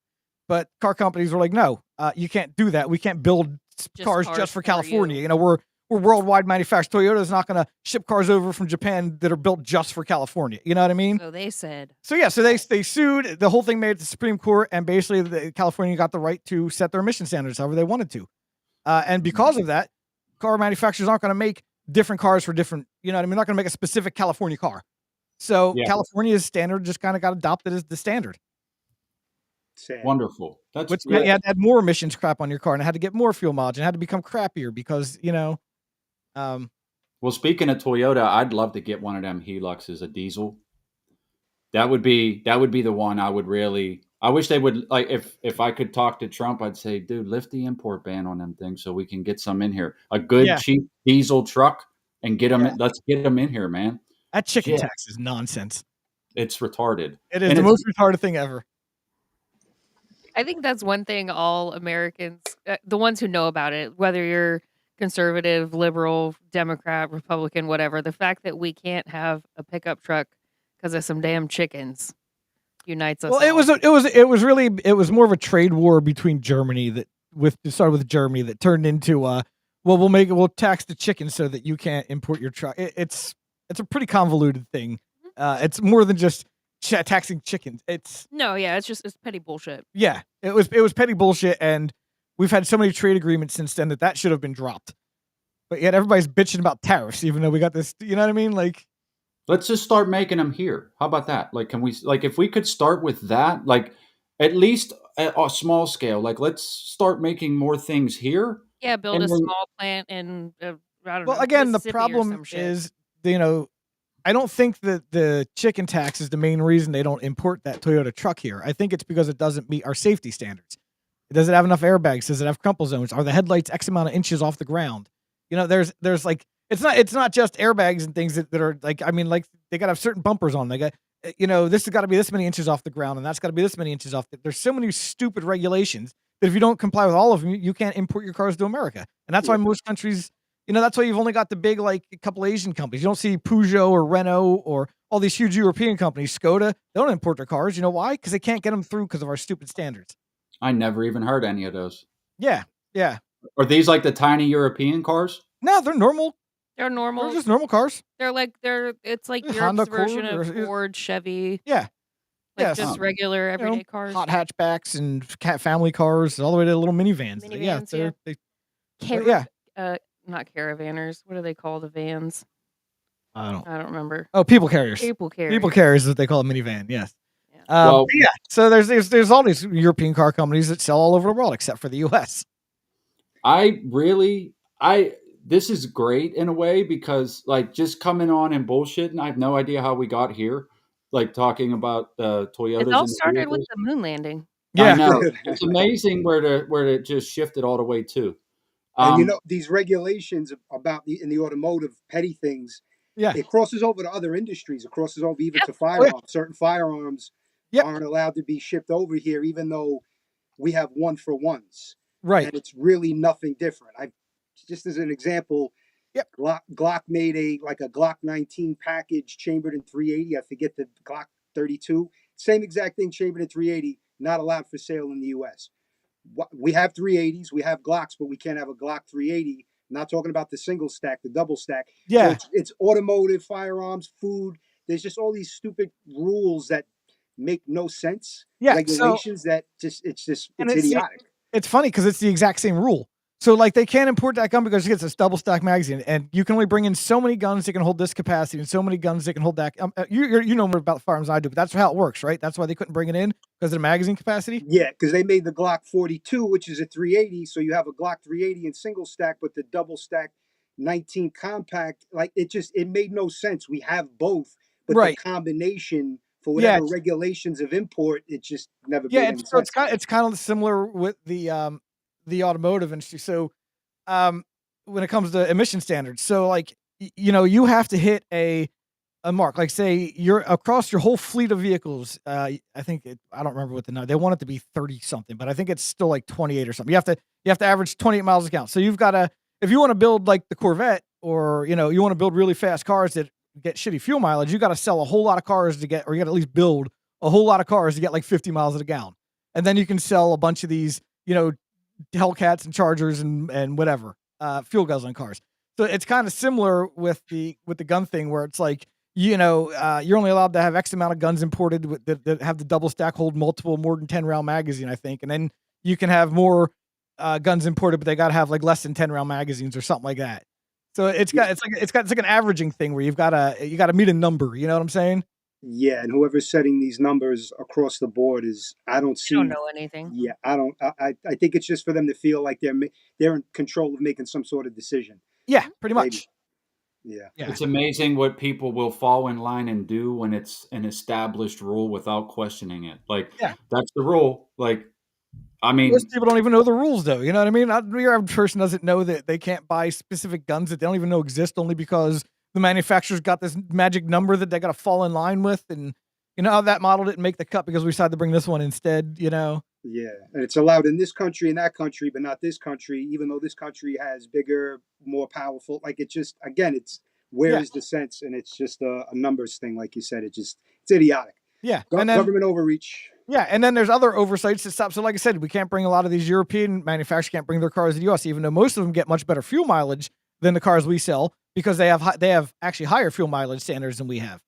But car companies were like, no, you can't do that. We can't build cars just for California. you. We're worldwide manufacturers. Toyota's not going to ship cars over from Japan that are built just for California. You know what I mean? So they said. So yeah, so they sued. The whole thing made it to the Supreme Court, and basically, California got the right to set their emission standards however they wanted to. And because of that, car manufacturers aren't going to make different cars for different. You know what I mean? They're not going to make a specific California car. So Yeah. California's standard just kind of got adopted as the standard. sad. Wonderful. That's Which yeah. you had to add more emissions crap on your car, and it had to get more fuel mileage, and it had to become crappier because Well, speaking of Toyota, I'd love to get one of them Hiluxes, a diesel. That would be the one I would really. I wish they would like if I could talk to Trump, I'd say, dude, lift the import ban on them things so we can get some in here. A good Yeah. cheap diesel truck and get them. Yeah. Let's get them in here, man. that chicken Shit. tax is nonsense. It's retarded. It is And the it's- most retarded thing ever. I think that's one thing all Americans, the ones who know about it, whether you're conservative, liberal, Democrat, Republican, whatever, the fact that we can't have a pickup truck because of some damn chickens unites us. Well, all. it was more of a trade war between Germany it started with Germany that turned into we'll tax the chicken so that you can't import your truck. It's a pretty convoluted thing. It's more than just taxing chickens. It's petty bullshit. yeah, it was petty bullshit, and we've had so many trade agreements since then that should have been dropped. But yet everybody's bitching about tariffs, even though we got this. You know what I mean? Like, let's just start making them here. How about that? Like, can we if we could start with that, like at least at a small scale, like let's start making more things here. Yeah, build And a then- small plant in I don't know. well, again, the Mississippi or problem some shit. is I don't think that the chicken tax is the main reason they don't import that Toyota truck here. I think it's because it doesn't meet our safety standards. Does it have enough airbags? Does it have crumple zones? Are the headlights X amount of inches off the ground? There's like it's not just airbags and things that are like they gotta have certain bumpers on. They got this has got to be this many inches off the ground, and that's got to be this many inches off. There's so many stupid regulations that if you don't comply with all of them, you can't import your cars to America. And that's why most countries, that's why you've only got the big like a couple Asian companies. You don't see Peugeot or Renault or all these huge European companies. Skoda, they don't import their cars. You know why? Because they can't get them through because of our stupid standards. I never even heard any of those. Yeah. Are these like the tiny European cars? No, they're normal. They're normal. They're just normal cars. It's like Europe's Honda version Accord of Ford, Chevy. Yeah. Like Yes. just regular everyday cars. Hot hatchbacks and family cars, all the way to little minivans. Minivans, Yeah, Not caravanners. What do they call the vans? I don't. I don't remember. Oh, people carriers. People carriers. People carriers is what they call a minivan. Yes. Yeah. Well- yeah. So there's all these European car companies that sell all over the world except for the U.S. This is great in a way because like just coming on and bullshitting, I have no idea how we got here. Like talking about Toyotas. It all and started with vehicles. the moon landing. I Yeah. know. It's amazing where it just shifted all the way to. And these regulations about in the automotive petty things, Yeah. it crosses over to other industries. It crosses over even Yep. to firearms. Certain firearms Yep. aren't allowed to be shipped over here, even though we have 1-for-1s. Right. And it's really nothing different. Just as an example, Yep. Glock made a Glock 19 package chambered in 380. I forget the Glock 32. Same exact thing chambered in 380, not allowed for sale in the U.S. We have 380s, we have Glocks, but we can't have a Glock 380. I'm not talking about the single stack, the double stack. Yeah. So it's automotive, firearms, food. There's just all these stupid rules that make no sense. Yeah, Regulations that it's And it's- idiotic. It's funny because it's the exact same rule. So like they can't import that gun because it's a double stack magazine, and you can only bring in so many guns that can hold this capacity and so many guns that can hold that. You know more about firearms than I do, but that's how it works, right? That's why they couldn't bring it in because of the magazine capacity. Yeah, because they made the Glock 42, which is a 380. So you have a Glock 380 in single stack, but the double stack 19 compact, like it made no sense. We have both, but the Right. combination for Yeah. whatever regulations of import, it just never Yeah. made It's, any so sense. it's kind of similar with the automotive industry. So when it comes to emission standards, so like you know you have to hit a mark. Like say you're across your whole fleet of vehicles. I think I don't remember what the number. They want it to be 30 something, but I think it's still like 28 or something. You have to average 28 miles a gallon. So you've got to if you want to build like the Corvette or you know you want to build really fast cars that get shitty fuel mileage, you got to sell a whole lot of cars to get, or you got to at least build a whole lot of cars to get like 50 miles a gallon, and then you can sell a bunch of these you know Hellcats and Chargers and whatever fuel guzzling cars. So it's kind of similar with the gun thing where it's like you know, you're only allowed to have X amount of guns imported that have the double stack hold multiple more than 10 round magazine, I think. And then you can have more guns imported, but they got to have like less than 10 round magazines or something like that. So it's like an averaging thing where you got to meet a number. You know what I'm saying? Yeah, and whoever's setting these numbers across the board is, I don't I don't see. know anything. Yeah, I don't. I think it's just for them to feel like they're in control of making some sort of decision. Yeah, pretty Maybe. much. Yeah. Yeah. It's amazing what people will fall in line and do when it's an established rule without questioning it. Like, Yeah. that's the rule. Like, I mean, Most people don't even know the rules, though. You know what I mean? Your average person doesn't know that they can't buy specific guns that they don't even know exist only because the manufacturer's got this magic number that they got to fall in line with. And you know how that model didn't make the cut because we decided to bring this one instead, you know? Yeah, and it's allowed in this country and that country, but not this country. Even though this country has bigger, more powerful, like it just again, it's where Yeah. is the sense? And it's just a numbers thing, like you said. It's idiotic. Yeah. And then, Government overreach. yeah. And then there's other oversights that stop. So, like I said, we can't bring a lot of these European manufacturers can't bring their cars to the US, even though most of them get much better fuel mileage than the cars we sell because they have actually higher fuel mileage standards than we have.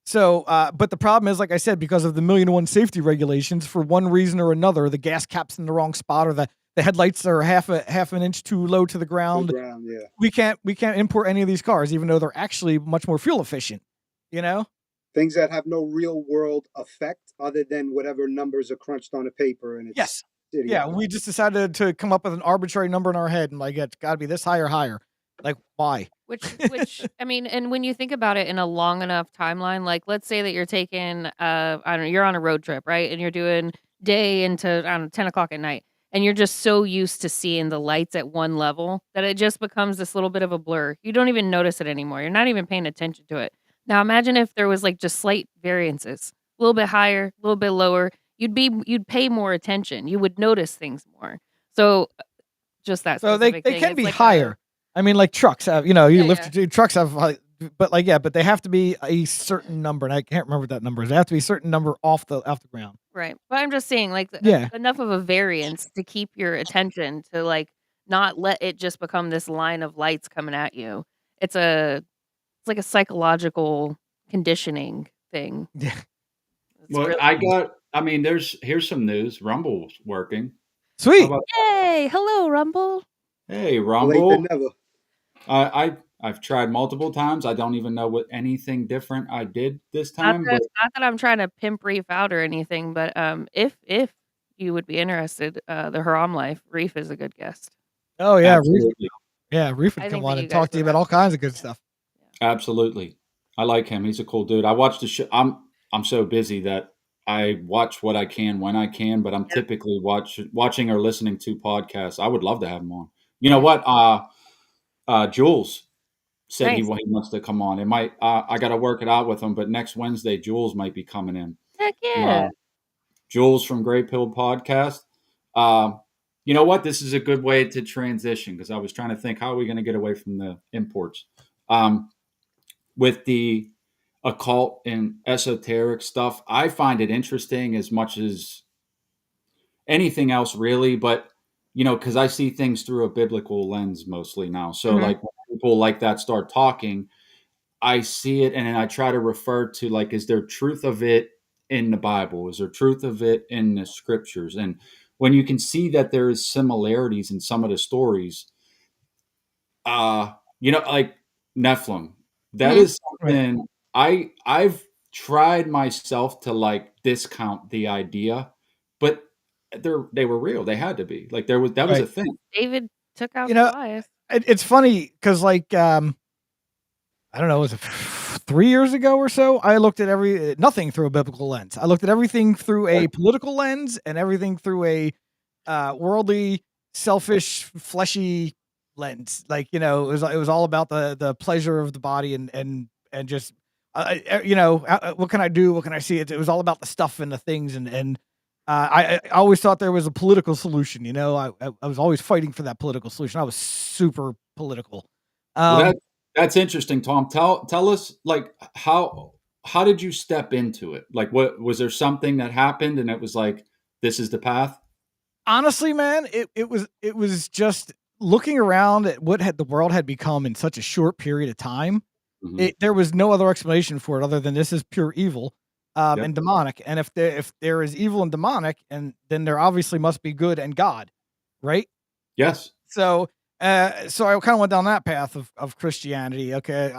So, but the problem is, like I said, because of the 1,000,001 safety regulations, for one reason or another, the gas cap's in the wrong spot, or the headlights are half an inch too low to the ground. Yeah. We can't import any of these cars, even though they're actually much more fuel efficient. You know? Things that have no real world effect other than whatever numbers are crunched on a paper, and it's Yes. idiotic. Yeah, we just decided to come up with an arbitrary number in our head, and like it's got to be this high or higher. Like, why? Which I mean, and when you think about it in a long enough timeline, like let's say that you're taking, I don't know, you're on a road trip, right? And you're doing day into, I don't know, 10 o'clock at night. And you're just so used to seeing the lights at one level that it just becomes this little bit of a blur. You don't even notice it anymore. You're not even paying attention to it. Now imagine if there was like just slight variances, a little bit higher, a little bit lower. You'd pay more attention. You would notice things more. So just that So they specific thing. can It's be like higher. I mean, like trucks have, you Yeah, lift trucks have, but like, yeah, but they have to be a certain number, and I can't remember what that number is. They have to be a certain number off the ground. right. But I'm just saying, like, Yeah. enough of a variance to keep your attention to like not let it just become this line of lights coming at you. It's like a psychological conditioning thing. Yeah. It's well, really I mean, here's some news. Rumble's working. How Sweet. about, Yay! Hello, Rumble. hey, Late Rumble. than never. I've tried multiple times. I don't even know what anything different I did this Not time, that not that I'm trying to pimp Reef out or anything, but if you would be interested, the Haram Life, Reef is a good guest. Oh yeah, Reef. absolutely, Yeah, Reef would I come think that on you and talk guys to you would about all actually kinds of good stuff. absolutely. I like him. He's a cool dude. I watched the show. I'm so busy that I watch what I can when I can, but I'm Yeah. typically watching or listening to podcasts. I would love to have him on. You know Yeah. what? Jules said Nice. he wants to come on. It might. I got to work it out with him, but next Wednesday, Jules might be coming in. Heck yeah. Jules from Great Pill Podcast. Um, you know what? This is a good way to transition because I was trying to think how are we going to get away from the imports with the occult and esoteric stuff. I find it interesting as much as anything else, really. But because I see things through a biblical lens mostly now. So, Mhm. like when people like that start talking, I see it and then I try to refer to like, is there truth of it in the Bible? Is there truth of it in the scriptures? And when you can see that there is similarities in some of the stories, like Nephilim, that Mhm. is Right. something I've tried myself to like discount the idea, but they were real. They had to be. Like that was a Right. thing. David took out You know, Goliath. it's funny because like I don't know, was it 3 years ago or so? I looked at nothing through a biblical lens. I looked at everything through a Right. political lens and everything through a worldly, selfish, fleshy lens. Like it was all about the pleasure of the body and just what can I do? What can I see? It was all about the stuff and the things and I always thought there was a political solution. I was always fighting for that political solution. I was super political. Well, Um, that's interesting, Tom. Tell us like how did you step into it? Like what was there something that happened and it was like this is the path? Honestly, man, it was just looking around at what had the world had become in such a short period of time. Hmm. There was no other explanation for it other than this is pure evil, Yep. and demonic. And if there is evil and demonic, and then there obviously must be good and God, right? Yes. So I kind of went down that path of Christianity. Okay,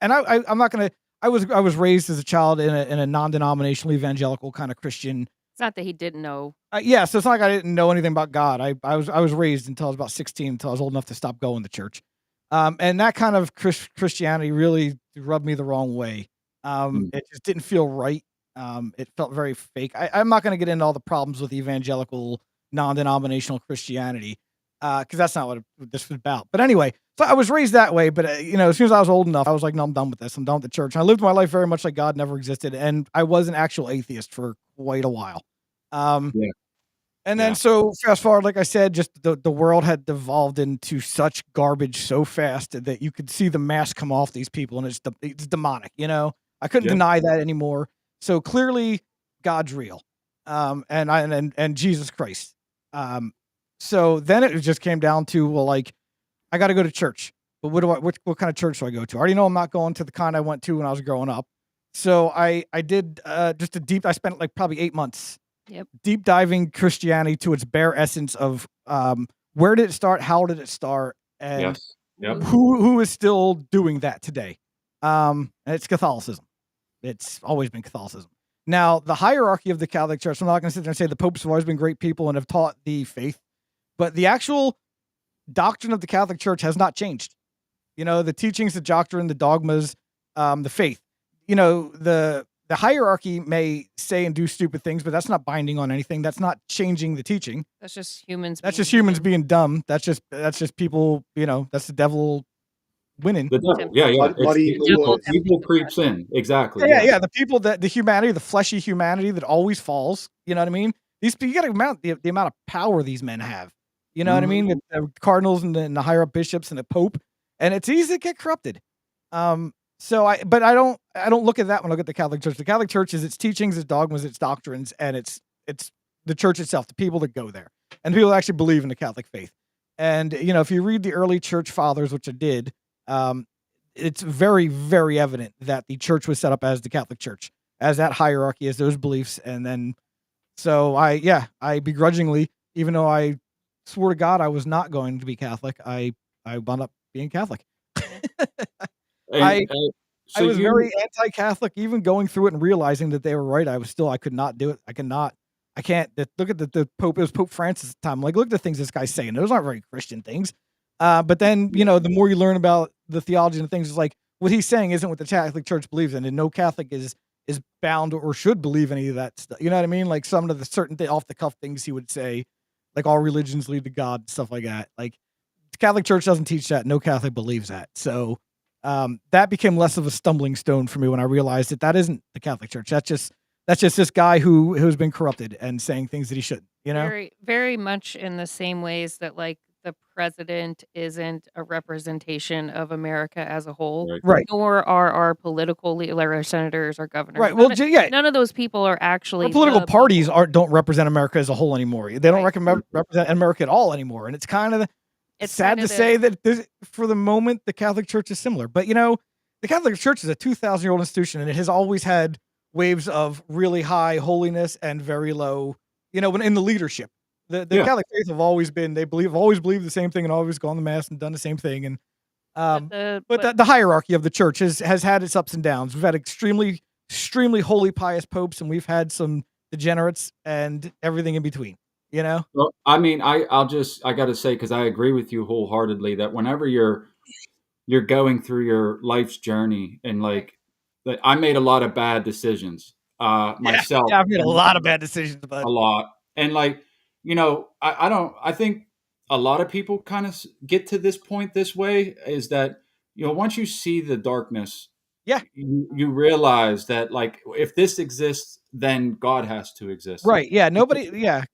I'm not gonna. I was raised as a child in a non-denominational evangelical kind of Christian. It's not that he didn't know. Yeah, so it's not like I didn't know anything about God. I was raised until I was about 16, until I was old enough to stop going to church. And that kind of Christianity really rubbed me the wrong way. Mm. It just didn't feel right. It felt very fake. I'm not going to get into all the problems with evangelical non-denominational Christianity because that's not what this was about. But anyway, so I was raised that way. But as soon as I was old enough, I was like, no, I'm done with this. I'm done with the church. And I lived my life very much like God never existed, and I was an actual atheist for quite a while. Um, Yeah. and then Yeah. so fast forward, like I said, just the world had devolved into such garbage so fast that you could see the mask come off these people, and it's demonic. I couldn't Yeah. deny that anymore. So clearly, God's real, and Jesus Christ. So then it just came down to, well, like I got to go to church, but what kind of church do I go to? I already know I'm not going to the kind I went to when I was growing up. So I did just I spent like probably 8 months Yep. deep diving Christianity to its bare essence of where did it start, how did it start, and Yes. Yep. who is still doing that today. And it's Catholicism. It's always been Catholicism. Now, the hierarchy of the Catholic Church, I'm not going to sit there and say the popes have always been great people and have taught the faith, but the actual doctrine of the Catholic Church has not changed. The teachings, the doctrine, the dogmas, the faith. The hierarchy may say and do stupid things, but that's not binding on anything. That's not changing the teaching. That's just humans. That's being just humans human. being dumb. That's just people. That's the devil winning. The devil. Temp- Yeah. Yeah. Muddy It's the Devil woods. tempting evil the creeps flesh. in. Exactly. Yeah, Yeah. yeah. The people the humanity, the fleshy humanity that always falls. You know what I mean? You got to amount the amount of power these men have. You know what I Mhm. mean? The cardinals and the higher up bishops and the pope, and it's easy to get corrupted. So I don't look at that when I look at the Catholic Church. The Catholic Church is its teachings, its dogmas, its doctrines, and it's the church itself, the people that go there, and people that actually believe in the Catholic faith. And if you read the early church fathers, which I did, it's very, very evident that the church was set up as the Catholic Church, as that hierarchy, as those beliefs, and then so I begrudgingly, even though I swore to God I was not going to be Catholic, I wound up being Catholic. I And I so was you very anti-Catholic, even going through it and realizing that they were right. I could not do it. I can't. Look at the Pope. It was Pope Francis at the time. Like, look at the things this guy's saying. Those aren't very Christian things. But then, the more you learn about the theology and things, it's like what he's saying isn't what the Catholic Church believes in, and no Catholic is bound or should believe any of that stuff. You know what I mean? Like some of the certain off the cuff things he would say, like all religions lead to God, stuff like that. Like the Catholic Church doesn't teach that. No Catholic believes that. So that became less of a stumbling stone for me when I realized that isn't the Catholic Church. That's just this guy who's been corrupted and saying things that he shouldn't. Very, very much in the same ways that like the president isn't a representation of America as a whole, right. Right. nor are our political our senators or governors. Right. Well, yeah. None of those people are actually Our political the parties people. don't represent America as a whole anymore. They don't Right. represent America at all anymore. And it's kind of It's sad kind to of say that for the moment, the Catholic Church is similar. But, the Catholic Church is a 2,000-year-old institution, and it has always had waves of really high holiness and very low when in the leadership. The Yeah. Catholic faith have always been, they always believe the same thing and always gone to mass and done the same thing. And but the hierarchy of the church has had its ups and downs. We've had extremely holy, pious popes, and we've had some degenerates and everything in between. Well, I mean, I got to say, because I agree with you wholeheartedly that whenever you're going through your life's journey and like I made a lot of bad decisions myself. Yeah, I've made a lot of bad decisions, but a lot. And like, I think a lot of people kind of get to this point this way is that, once you see the darkness, yeah, you realize that like, if this exists, then God has to exist. right. Yeah.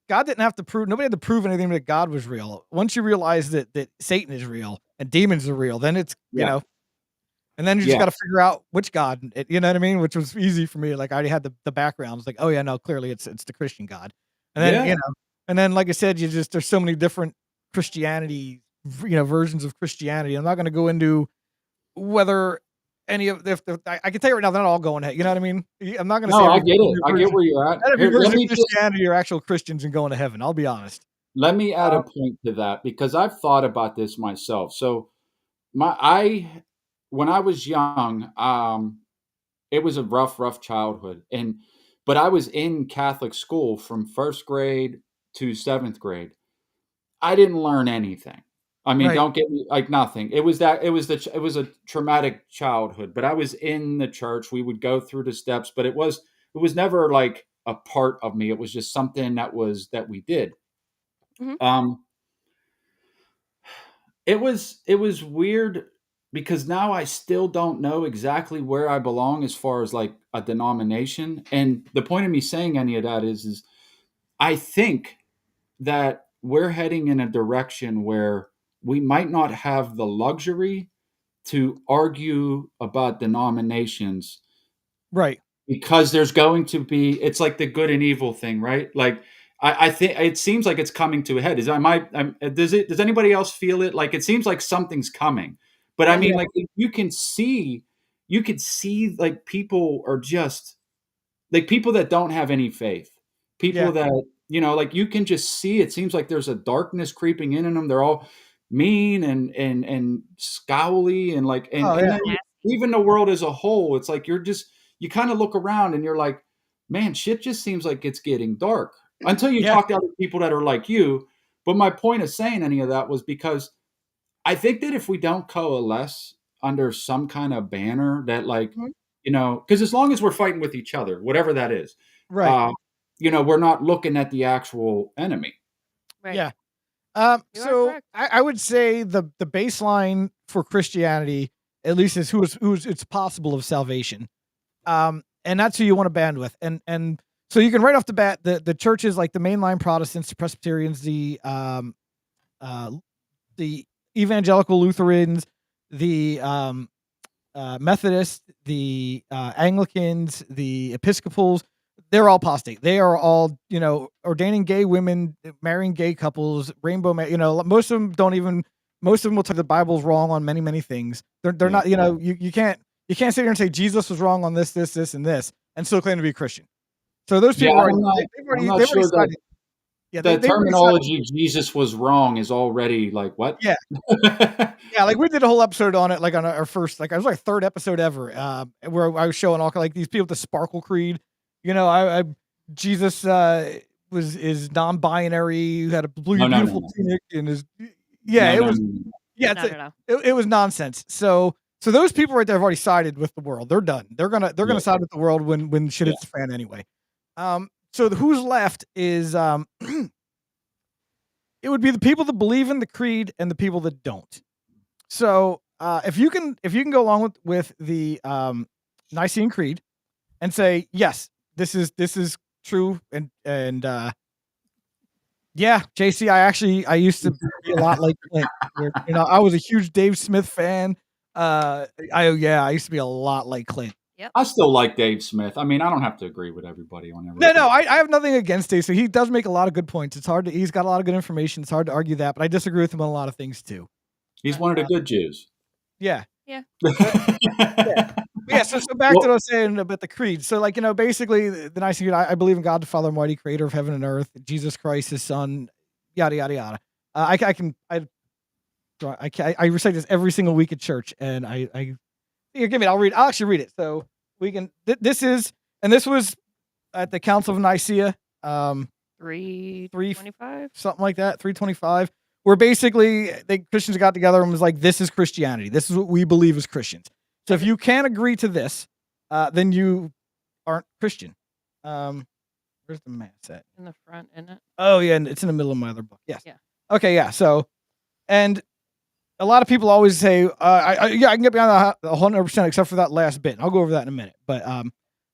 God didn't have to prove, nobody had to prove anything that God was real. Once you realize that Satan is real and demons are real, then it's, and then you just got to figure out which God, you know what I mean? Which was easy for me. Like I already had the background. It's like, oh yeah, no, clearly it's the Christian God. And then, and then like I said, there's so many different Christianity, versions of Christianity. I'm not going to go into whether any of I can tell you right now, they're not all going ahead. You know what I mean? I'm not going to say. No, I get it. I get where you're at. Not every version of Christianity are actual Christians and going to heaven. I'll be honest. Let me add a point to that because I've thought about this myself. So when I was young, it was a rough childhood, but I was in Catholic school from first grade to seventh grade. I didn't learn anything. I mean, don't get me like nothing. It was a traumatic childhood, but I was in the church. We would go through the steps, but it was never like a part of me. It was just something that we did. Mm-hmm. It was weird because now I still don't know exactly where I belong as far as like a denomination. And the point of me saying any of that is I think that we're heading in a direction where we might not have the luxury to argue about denominations. Right. Because there's going to be, it's like the good and evil thing, right? Like, I think it seems like it's coming to a head. Does anybody else feel it? Like, it seems like something's coming, but I mean, like you could see like people are just like people that don't have any faith, people that, like you can just see, it seems like there's a darkness creeping in them. They're all mean and scowly and like, and then even the world as a whole, it's like, you kind of look around and you're like, man, shit just seems like it's getting dark until you talk to other people that are like you. But my point of saying any of that was because I think that if we don't coalesce under some kind of banner that like, because as long as we're fighting with each other, whatever that is, right. We're not looking at the actual enemy. Right. Yeah. So I would say the baseline for Christianity, at least, is who's it's possible of salvation. And that's who you want to band with. And so you can right off the bat, the churches like the mainline Protestants, the Presbyterians, the evangelical Lutherans, the Methodists, the Anglicans, the Episcopals, they're all apostate. They are all, ordaining gay women, marrying gay couples, most of them will tell you the Bible's wrong on many, many things. They're not, you can't sit here and say Jesus was wrong on this, and this, and still claim to be a Christian. So those people they've already decided. Yeah, the terminology "Jesus was wrong" is already like what? Yeah, yeah. Like we did a whole episode on it, like on our first, like it was like third episode ever, where I was showing all like these people with the Sparkle Creed. Jesus is non-binary, had a beautiful tunic, and it was nonsense. So those people right there have already sided with the world. They're done. They're gonna side with the world when shit hits the fan anyway. So who's left is it would be the people that believe in the creed and the people that don't. So if you can go along with the Nicene Creed and say yes, this is true, and JC, I used to be a lot like Clint. I was a huge Dave Smith fan. I used to be a lot like Clint. Yep. I still like Dave Smith. I mean, I don't have to agree with everybody on everything. No, I have nothing against Dave. So he does make a lot of good points. He's got a lot of good information. It's hard to argue that, but I disagree with him on a lot of things too. He's one of the good Jews. Yeah. Yeah. Yeah. so back to what I was saying about the creed. So, like, basically, the nice thing, I believe in God the Father Almighty, creator of heaven and earth, Jesus Christ, his son, yada, yada, yada. I recite this every single week at church, and here, give me, I'll actually read it. So we can, this was at the Council of Nicaea, 325. something like that, 325, where basically the Christians got together and was like, this is Christianity. This is what we believe as Christians. So if you can't agree to this, then you aren't Christian. Where's the mass at? In the front, isn't it? Oh, yeah, and it's in the middle of my other book. Yes. Yeah. Okay, yeah. So, and a lot of people always say, I can get behind 100% except for that last bit. I'll go over that in a minute. But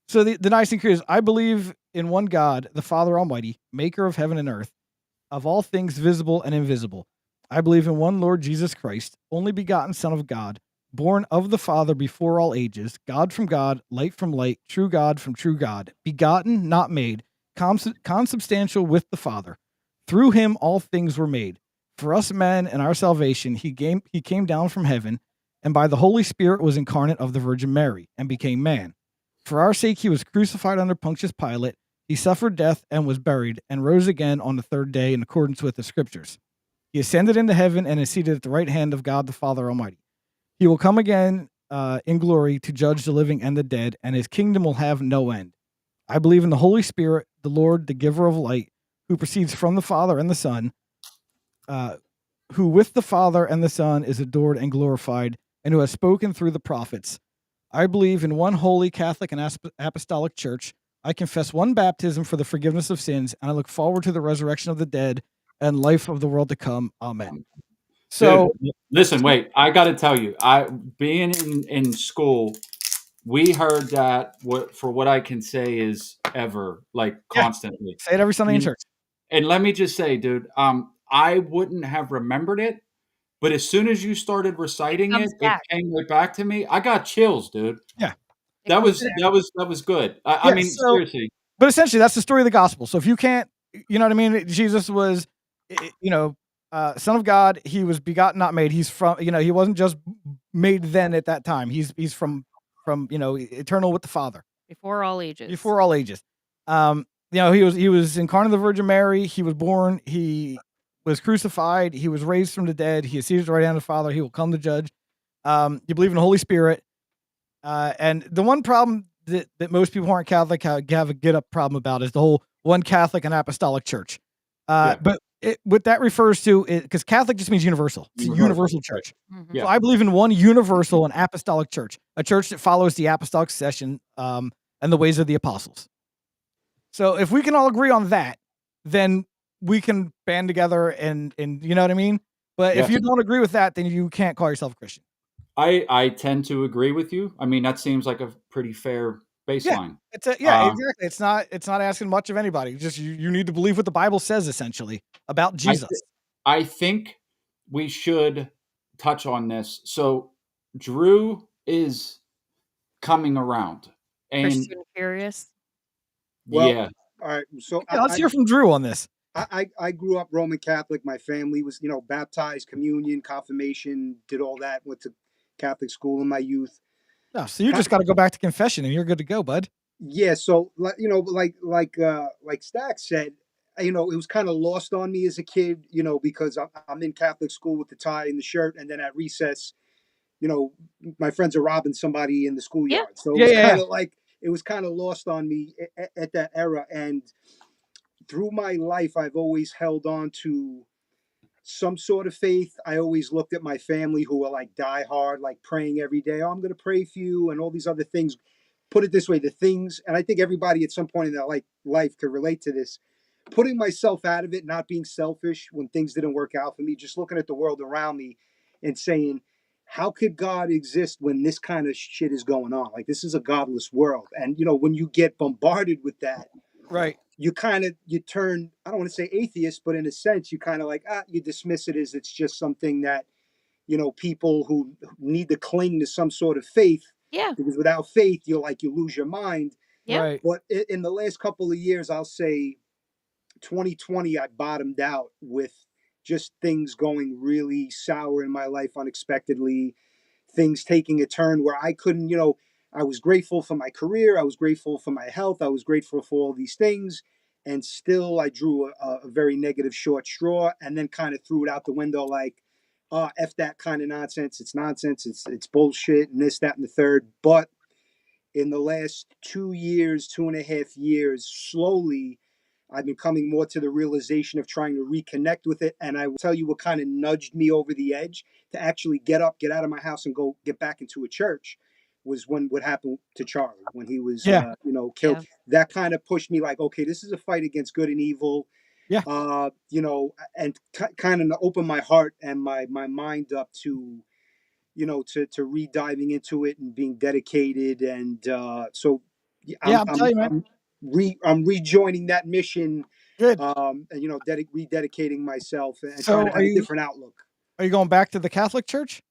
so the nice thing here is I believe in one God, the Father Almighty, maker of heaven and earth, of all things visible and invisible. I believe in one Lord Jesus Christ, only begotten Son of God, born of the Father before all ages, God from God, light from light, true God from true God, begotten, not made, consubstantial with the Father. Through him all things were made. For us men and our salvation, he came down from heaven, and by the Holy Spirit was incarnate of the Virgin Mary, and became man. For our sake he was crucified under Pontius Pilate. He suffered death and was buried, and rose again on the third day in accordance with the Scriptures. He ascended into heaven and is seated at the right hand of God the Father Almighty. He will come again in glory to judge the living and the dead, and his kingdom will have no end. I believe in the Holy Spirit, the Lord, the giver of light, who proceeds from the Father and the Son, who with the Father and the Son is adored and glorified, and who has spoken through the prophets. I believe in one holy Catholic and apostolic church. I confess one baptism for the forgiveness of sins, and I look forward to the resurrection of the dead and life of the world to come. Amen. So, Dude, listen, wait. I got to tell you, being in school, we heard that for what I can say is ever, like yeah, constantly. say it every Sunday in church. And let me just say, dude, I wouldn't have remembered it, but as soon as you started reciting it, Comes back. it came right back to me. I got chills, dude. Yeah. That was good. I Yeah, mean, so- seriously. But essentially, that's the story of the gospel. So if you can't, you know what I mean? Jesus was, Son of God. He was begotten, not made. He's from, he wasn't just made then at that time. He's from, eternal with the Father. Before all ages. Before all ages. He was incarnate of the Virgin Mary. He was born. He was crucified. He was raised from the dead. He is seated at the right hand of the Father. He will come to judge. You believe in the Holy Spirit. And the one problem that most people who aren't Catholic have a get up problem about is the whole one Catholic and apostolic church. But what that refers to is because Catholic just means universal. It's a universal church. Mhm. Yeah. So I believe in one universal and apostolic church, a church that follows the apostolic succession and the ways of the apostles. So if we can all agree on that, then we can band together and you know what I mean? But if Yes. you don't agree with that, then you can't call yourself a Christian. I tend to agree with you. I mean, that seems like a pretty fair baseline. Exactly. It's not asking much of anybody. Just you need to believe what the Bible says essentially about Jesus. I think we should touch on this. So Drew is coming around, and Christian Curious. Well, yeah, all right. So Yeah, let's hear from Drew on this. I grew up Roman Catholic. My family was, baptized, communion, confirmation, did all that. Went to Catholic school in my youth. No, so you just got to go back to confession and you're good to go, bud. Yeah. So, like Stack said, it was kind of lost on me as a kid, because I'm in Catholic school with the tie and the shirt, and then at recess, my friends are robbing somebody in the schoolyard. Yeah. So it was kind of like it was kind of lost on me at that era, and through my life, I've always held on to some sort of faith. I always looked at my family who were like die hard, like praying every day. Oh, I'm going to pray for you, and all these other things. Put it this way, the things, and I think everybody at some point in their life could relate to this. Putting myself out of it, not being selfish when things didn't work out for me, just looking at the world around me and saying, how could God exist when this kind of shit is going on? Like, this is a godless world. And, when you get bombarded with that, Right. you turn, I don't want to say atheist, but in a sense, you kind of like, you dismiss it as it's just something that, people who need to cling to some sort of faith. Yeah. Because without faith, you lose your mind. Yeah. Right. But in the last couple of years, I'll say 2020, I bottomed out with just things going really sour in my life unexpectedly, things taking a turn where I couldn't, I was grateful for my career. I was grateful for my health. I was grateful for all these things. And still, I drew a very negative short straw and then kind of threw it out the window like, F that kind of nonsense. It's nonsense. It's bullshit and this, that, and the third. But in the last 2 years, 2.5 years, slowly, I've been coming more to the realization of trying to reconnect with it. And I will tell you what kind of nudged me over the edge to actually get up, get out of my house, and go get back into a church was when what happened to Charlie when he was, Yeah. killed. Yeah. That kind of pushed me like, okay, this is a fight against good and evil. Yeah. And kind of open my heart and my mind up to to re-diving into it and being dedicated. And so Yeah, I'm I'm I'm telling you, man. I'm rejoining that mission, Good. and rededicating myself and trying So to are have a you different outlook. going back to the Catholic Church?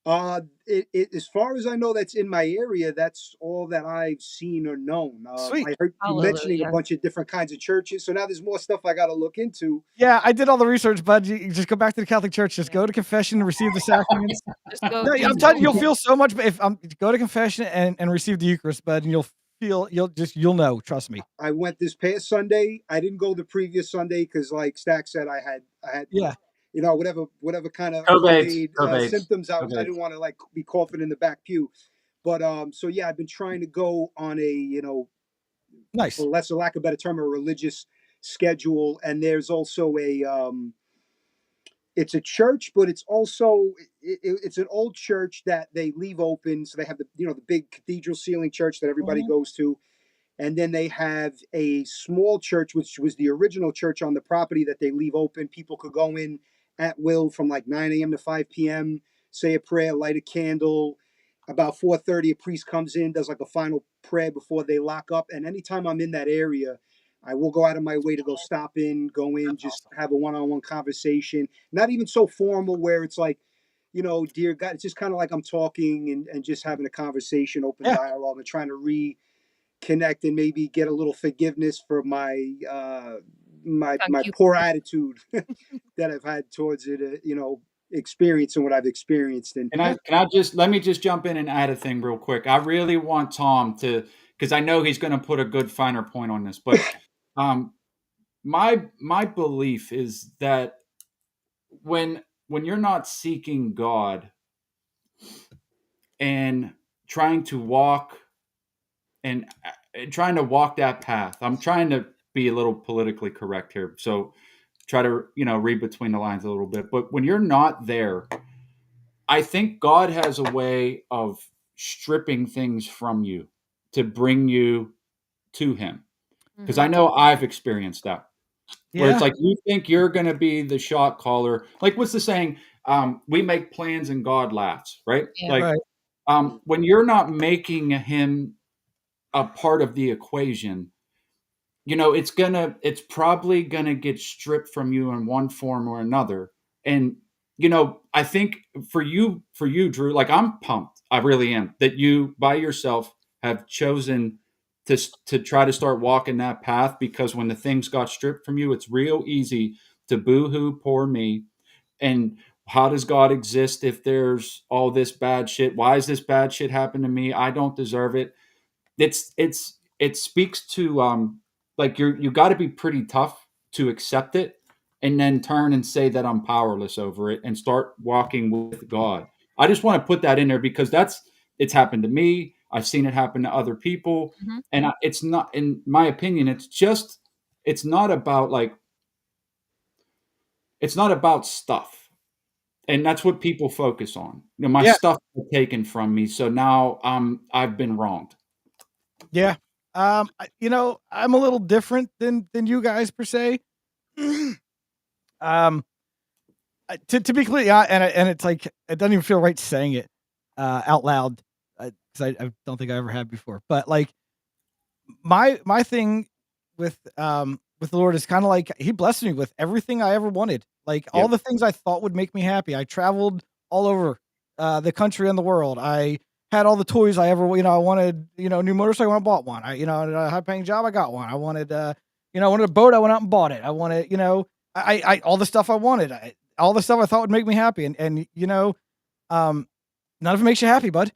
As far as I know, that's in my area. That's all that I've seen or known. Sweet. I heard you mentioning a Hallelujah. bunch of different kinds of churches, so now there's more stuff I got to look into. Yeah, I did all the research, bud. You just go back to the Catholic Church. Just Yeah. go to confession and receive the sacraments. Just go. No, Just I'm telling you, you'll go. feel so much. If go to confession and receive the Eucharist, bud, and you'll know. Trust me. I went this past Sunday. I didn't go the previous Sunday because, like Stack said, I had Yeah. whatever kind of COVID, symptoms. I COVID. didn't want to like be coughing in the back pew, but so yeah, I've been trying to go on a Nice. for less of lack of a better term, a religious schedule. And there's also it's a church, but it's also it's an old church that they leave open, so they have the big cathedral ceiling church that everybody Mhm. goes to, and then they have a small church, which was the original church on the property that they leave open. People could go in at will from like 9 a.m. to 5 p.m., say a prayer, light a candle. About 4:30, a priest comes in, does like a final prayer before they lock up. And anytime I'm in that area, I will go out of my way to go stop in, go in, That's just awesome. have a one-on-one conversation. Not even so formal where it's like, dear God, it's just kind of like I'm talking and just having a conversation, open Yeah. dialogue, and trying to connect and maybe get a little forgiveness for my You. poor attitude that I've had towards it. Experiencing what I've experienced. And Can I just let me just jump in and add a thing real quick. I really want Tom to, because I know he's going to put a good finer point on this, but um, my belief is that when you're not seeking God and trying to walk and trying to walk that path, I'm trying to be a little politically correct here, so try to read between the lines a little bit. But when you're not there, I think God has a way of stripping things from you to bring you to Him. Because I Mhm. know I've experienced that, where it's Yeah. like you think you're going to be the shot caller. Like, what's the saying? We make plans and God laughs, right? Yeah. Like, Right. when you're not making Him a part of the equation, it's probably gonna get stripped from you in one form or another. And I think for you Drew, like, I'm pumped, I really am, that you by yourself have chosen to try to start walking that path, because when the things got stripped from you, it's real easy to boo-hoo poor me. And how does God exist if there's all this bad shit? Why is this bad shit happen to me? I don't deserve it. It speaks to like you got to be pretty tough to accept it, and then turn and say that I'm powerless over it and start walking with God. I just want to put that in there because it's happened to me. I've seen it happen to other people. Mhm. And it's not, in my opinion, it's not about like, it's not about stuff. And that's what people focus on. My Yeah. stuff was taken from me, so now I've been wronged. Yeah. I'm a little different than you guys per se. um, to be clear, yeah, and it's like it doesn't even feel right saying it out loud because I don't think I ever have before. But like my thing with the Lord is kind of like He blessed me with everything I ever wanted. Like all Yep. the things I thought would make me happy. I traveled all over the country and the world. I had all the toys I ever, I wanted, new motorcycle. I bought one. A high paying job. I got one. I wanted, I wanted a boat. I went out and bought it. I wanted, all the stuff I wanted, all the stuff I thought would make me happy. And none of it makes you happy, bud.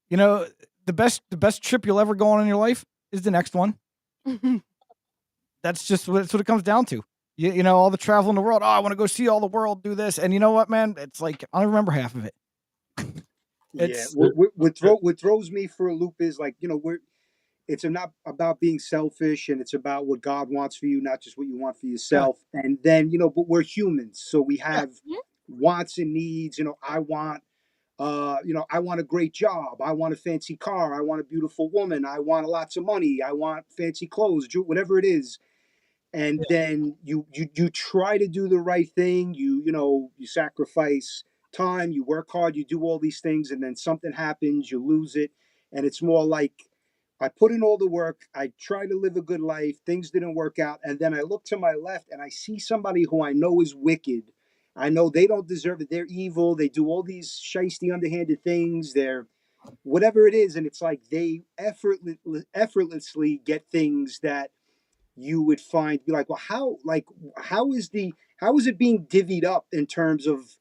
You know, the best trip you'll ever go on in your life is the next one. That's what it comes down to. You know, all the travel in the world. Oh, I want to go see all the world, do this. And you know what, man? It's like, I don't remember half of it. Yeah. What throws me for a loop is like, you know, it's not about being selfish, and it's about what God wants for you, not just what you want for Yeah. yourself. And then, you know, but we're humans, so we Yeah. have wants and needs. You know, I want I want a great job, I want a fancy car, I want a beautiful woman, I want lots of money, I want fancy clothes, whatever it is. And then you try to do the right thing, you sacrifice time, you work hard, you do all these things, and then something happens, you lose it. And it's more like, I put in all the work, I try to live a good life, things didn't work out, and then I look to my left and I see somebody who I know is wicked. I know they don't deserve it, they're evil, they do all these shisty underhanded things, they're whatever it is. And it's like they effortlessly get things that you would find, be like, well, how is it being divvied up in terms of,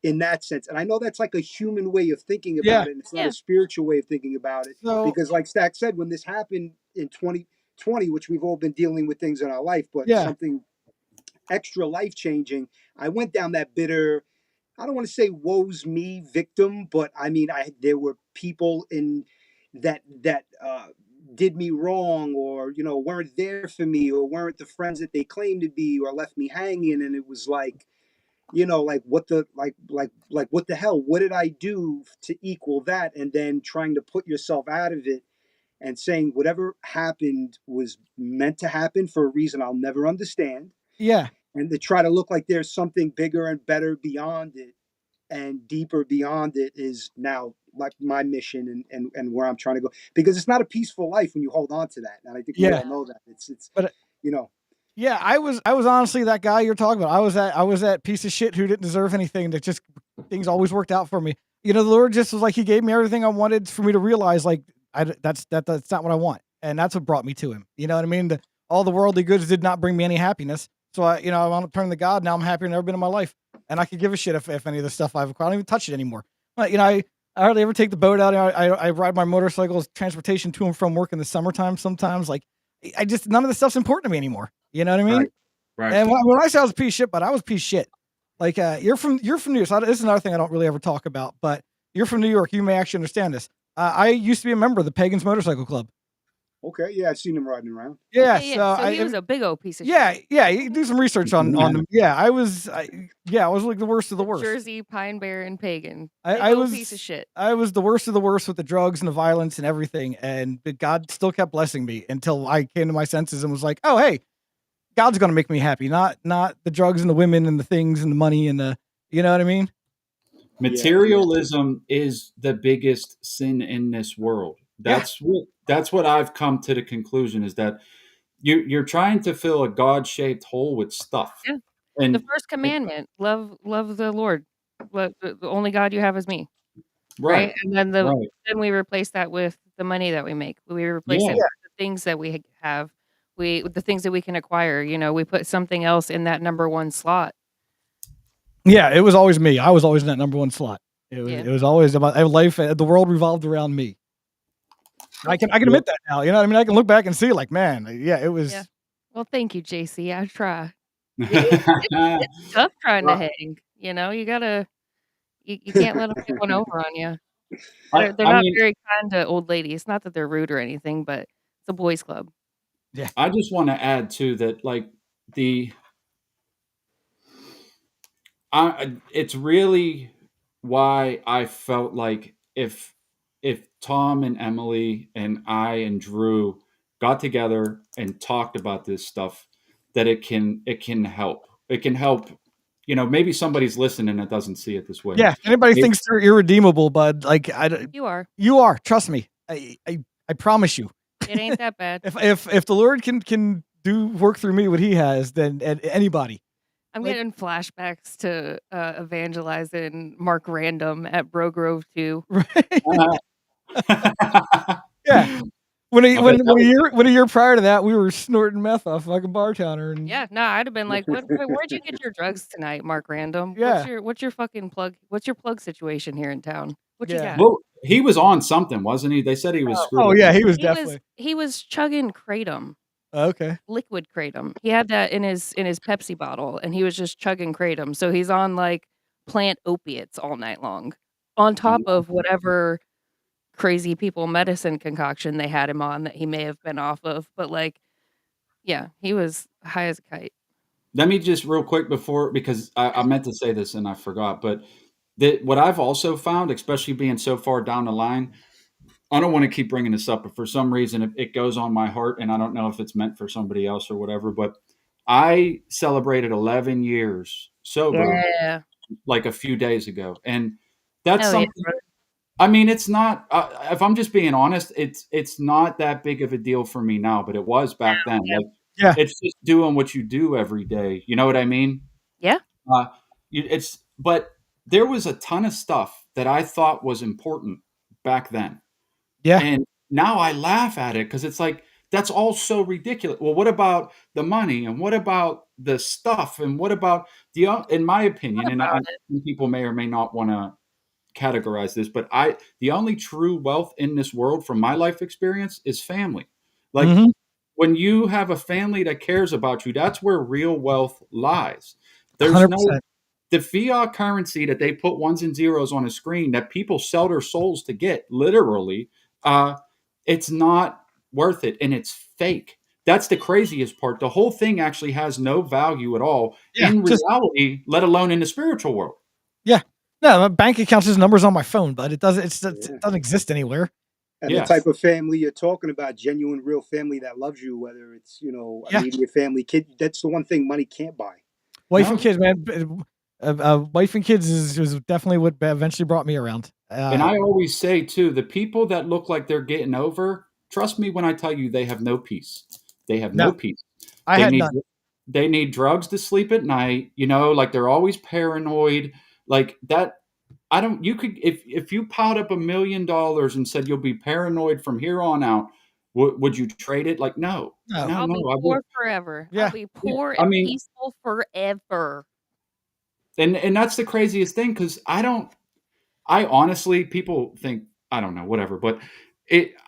in that sense? And I know that's like a human way of thinking Yeah. about it, and it's not a spiritual way of thinking about it. So Because like Stack said, when this happened in 2020, which we've all been dealing with things in our life, but yeah, something extra life changing, I went down that bitter, I don't want to say woes me victim, but I mean, there were people in that did me wrong, or weren't there for me, or weren't the friends that they claimed to be, or left me hanging. And it was like, like what the like what the hell? What did I do to equal that? And then trying to put yourself out of it, and saying whatever happened was meant to happen for a reason I'll never understand, yeah, and to try to look like there's something bigger and better beyond it, and deeper beyond it, is now like my mission, and where I'm trying to go. Because it's not a peaceful life when you hold on to that. And I think we yeah. all know that. It's But you know, yeah, I was honestly that guy you're talking about. I was that piece of shit who didn't deserve anything. That just things always worked out for me. You know, the Lord just was like, He gave me everything I wanted for me to realize, like, that's not what I want, and that's what brought me to Him. You know what I mean? All the worldly goods did not bring me any happiness. So I want to turn to God. Now I'm happier than ever been in my life, and I could give a shit if any of the stuff I've acquired. I don't even touch it anymore. But I hardly ever take the boat out. I ride my motorcycle as transportation to and from work in the summertime. Sometimes, like, I just, none of the stuff's important to me anymore. You know what I mean? Right. And when I say I was a piece of shit, but I was a piece of shit. Like, you're from New York. So this is another thing I don't really ever talk about, but you're from New York. You may actually understand this. I used to be a member of the Pagans Motorcycle Club. okay, yeah, I've seen him riding around. Yeah. So he was a big old piece of yeah, shit. yeah. You do some research on them. Yeah, I was like the worst of the worst. Jersey Pine Bear and Pagan. I was a piece of shit. I was the worst of the worst with the drugs and the violence and everything. And God still kept blessing me until I came to my senses and was like, oh, hey, God's going to make me happy, not the drugs and the women and the things and the money and the, you know what I mean? Materialism is the biggest sin in this world. That's what I've come to the conclusion, is that you're trying to fill a God-shaped hole with stuff. Yeah. And The first commandment, love the Lord. The only God you have is me. Right? And then then we replace that with the money that we make. We replace it with the things that we have. The things that we can acquire, we put something else in that number one slot. Yeah, it was always me. I was always in that number one slot. It was always about life. The world revolved around me. I can admit that now. You know what I mean? I can look back and see, like, man, it was. Yeah. Well, thank you, JC. I try. It's tough trying to hang. You gotta. You can't let them get one over on you. They're not very kind to old ladies. Not that they're rude or anything, but it's a boys' club. Yeah. I just want to add too that, like, it's really why I felt like if Tom and Emily and I and Drew got together and talked about this stuff, that it can help. It can help. Maybe somebody's listening that doesn't see it this way. Yeah, anybody thinks they're irredeemable, bud. Like, you are. You are. Trust me. I promise you. It ain't that bad. If the Lord can do work through me what He has, then anybody. I'm getting flashbacks to evangelizing Mark Random at Bro Grove 2. Right. Yeah. When a year prior to that, we were snorting meth off like a bar counter. And yeah, no, I'd have been like, where'd you get your drugs tonight, Mark Random? Yeah. What's your fucking plug? What's your plug situation here in town? What you got? Well, He was on something, wasn't he? They said he was screwed Oh up yeah, on he was He was definitely he was chugging kratom, okay. liquid kratom. He had that in his Pepsi bottle, and he was just chugging kratom. So he's on like plant opiates all night long, on top something. of whatever crazy people medicine concoction they had him on that he may have been off of. But like, yeah, he was high as a kite. Let me just real quick before, because I meant to say this and I forgot, but what I've also found, especially being so far down the line, I don't want to keep bringing this up, but for some reason it goes on my heart, and I don't know if it's meant for somebody else or whatever. But I celebrated 11 years sober Yeah. like a few days ago, and that's Hell yeah, something. brother. I mean, it's not. If I'm just being honest, it's not that big of a deal for me now, but it was back then. Yeah. Like Yeah. it's just doing what you do every day. You know what I mean? Yeah. Uh, but there was a ton of stuff that I thought was important back then, Yeah. and now I laugh at it because it's like that's all so ridiculous. Well, what about the money, and what about the stuff, and what about in my opinion, What and about it? some people may or may not want to categorize this, but the only true wealth in this world from my life experience is family. Like Mhm. when you have a family that cares about you, that's where real wealth lies. There's no 100%. the fiat currency that they put ones and zeros on a screen that people sell their souls to get, literally, uh, it's not worth it, and it's fake. That's the craziest part. The whole thing actually has no value at all Yeah, in just reality, let alone in the spiritual world. yeah. No, my bank account's just numbers on my phone, but it Yeah. doesn't exist anywhere. And the Yes. type of family you're talking about, genuine, real family that loves you, whether it's, you know, Yeah. immediate family, kid, that's the one thing money can't buy. Wife No. and kids, man. Wife and kids is definitely what eventually brought me around. And I always say too, the people that look like they're getting over, trust me when I tell you they have no peace. They have No, no peace. I They had need none. they need drugs to sleep at night, like they're always paranoid. Like that I don't you could if you piled up $1 million and said you'll be paranoid from here on out, would you trade it? Like no. No. No, I'll be no, I would. poor forever. I'll Yeah. be Yeah. poor I and mean, peaceful forever. and that's the craziest thing because I honestly, people think I don't know, whatever, but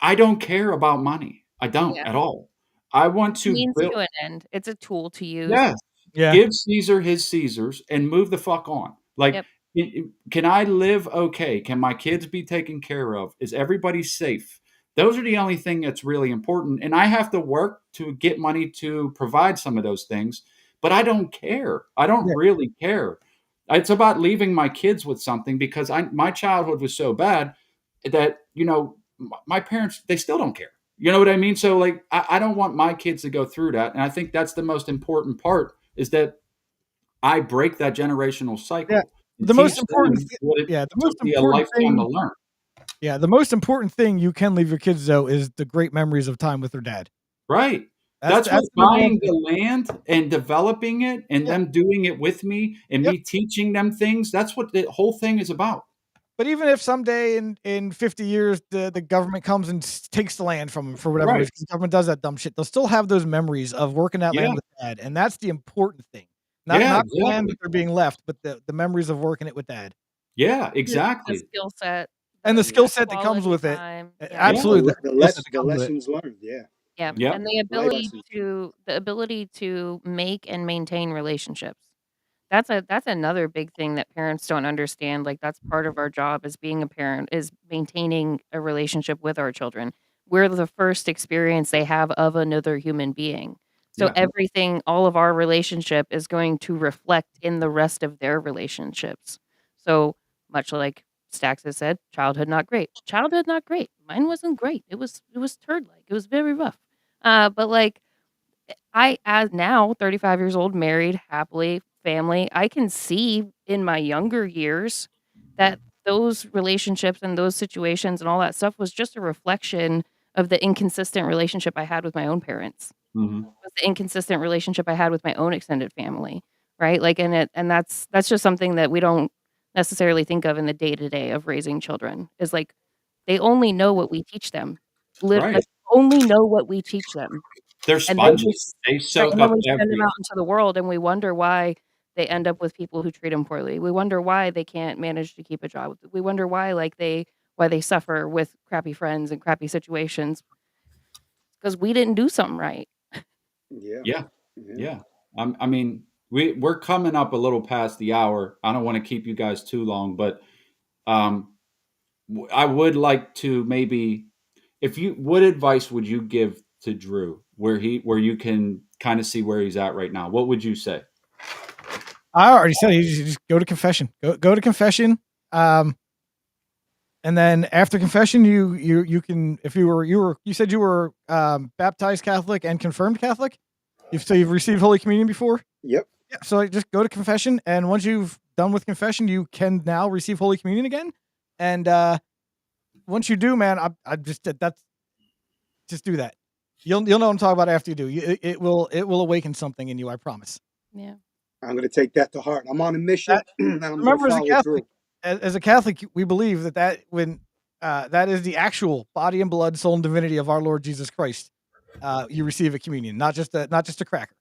I don't care about money. I don't Yeah. at all. I want to Means build. to an end. It's a tool to use. Yes, Yeah. give Caesar his Caesars and move the fuck on. Like, Yep. can I live okay? Can my kids be taken care of? Is everybody safe? Those are the only thing that's really important. And I have to work to get money to provide some of those things, but I don't care. I don't Yeah. really care. It's about leaving my kids with something because my childhood was so bad that, my parents, they still don't care. You know what I mean? So like, I don't want my kids to go through that. And I think that's the most important part is that I break that generational Yeah. cycle and The most teach important them what it yeah, the took most me a important lifetime to thing learn. yeah, the most important thing you can leave your kids though is the great memories of time with their dad. Right. That's what That's the number one buying thing. the land and developing it and Yeah. them doing it with me and Yep. me teaching them things, that's what the whole thing is about. But even if someday in 50 years the government comes and takes the land from them for whatever Right. reason, 'cause the government does that dumb shit, they'll still have those memories of working that Yeah. land with dad, and that's the important thing. Yeah, Not the land that exactly. they're being left, but the memories of working it with dad. Yeah, The exactly. skill set, And the the skill set that comes quality with it. time. Yeah. Yeah. Absolutely, the skill set that The comes with it. lessons learned. Yeah. Yeah. Yep. And the Life ability lessons. to make and maintain relationships. That's another big thing that parents don't understand. Like that's part of our job as being a parent is maintaining a relationship with our children. We're the first experience they have of another human being. So Yeah. everything, all of our relationship is going to reflect in the rest of their relationships. So much like Stax has said, childhood not great. Childhood not great. Mine wasn't great. It was turd like. It was very rough. But like I, as now 35 years old, married, happily, family, I can see in my younger years that those relationships and those situations and all that stuff was just a reflection of the inconsistent relationship I had with my own parents. Mhm. Was the inconsistent relationship I had with my own extended family, right? Like, and that's just something that we don't necessarily think of in the day to day of raising children. Is like they only know what we teach them. Right. Like only know what we teach them. They're And then we sponges. They right, soak and then up we send them everything. out into the world, and we wonder why they end up with people who treat them poorly. We wonder why they can't manage to keep a job. We wonder why, like, they why they suffer with crappy friends and crappy situations, because we didn't do something right. Yeah. Yeah, Yeah. yeah. I mean, we're coming up a little past the hour. I don't want to keep you guys too long, but um, I would like to maybe, if you, what advice would you give to Drew where you can kind of see where he's at right now? What would you say? I already said it. You just go to confession. Go to confession. And then after confession, you can, if you said you were baptized Catholic and confirmed Catholic. You've received Holy Communion before. Yep. Yeah. So just go to confession, and once you've done with confession, you can now receive Holy Communion again. And once you do, man, I just do that. You'll know what I'm talking about after you do. It will awaken something in you. I promise. Yeah. I'm going to take that to heart. I'm on a mission, and I'm going to Remember, as a follow Catholic, through. as a Catholic, we believe that when that is the actual body and blood, soul, and divinity of our Lord Jesus Christ, you receive a communion, not just a cracker.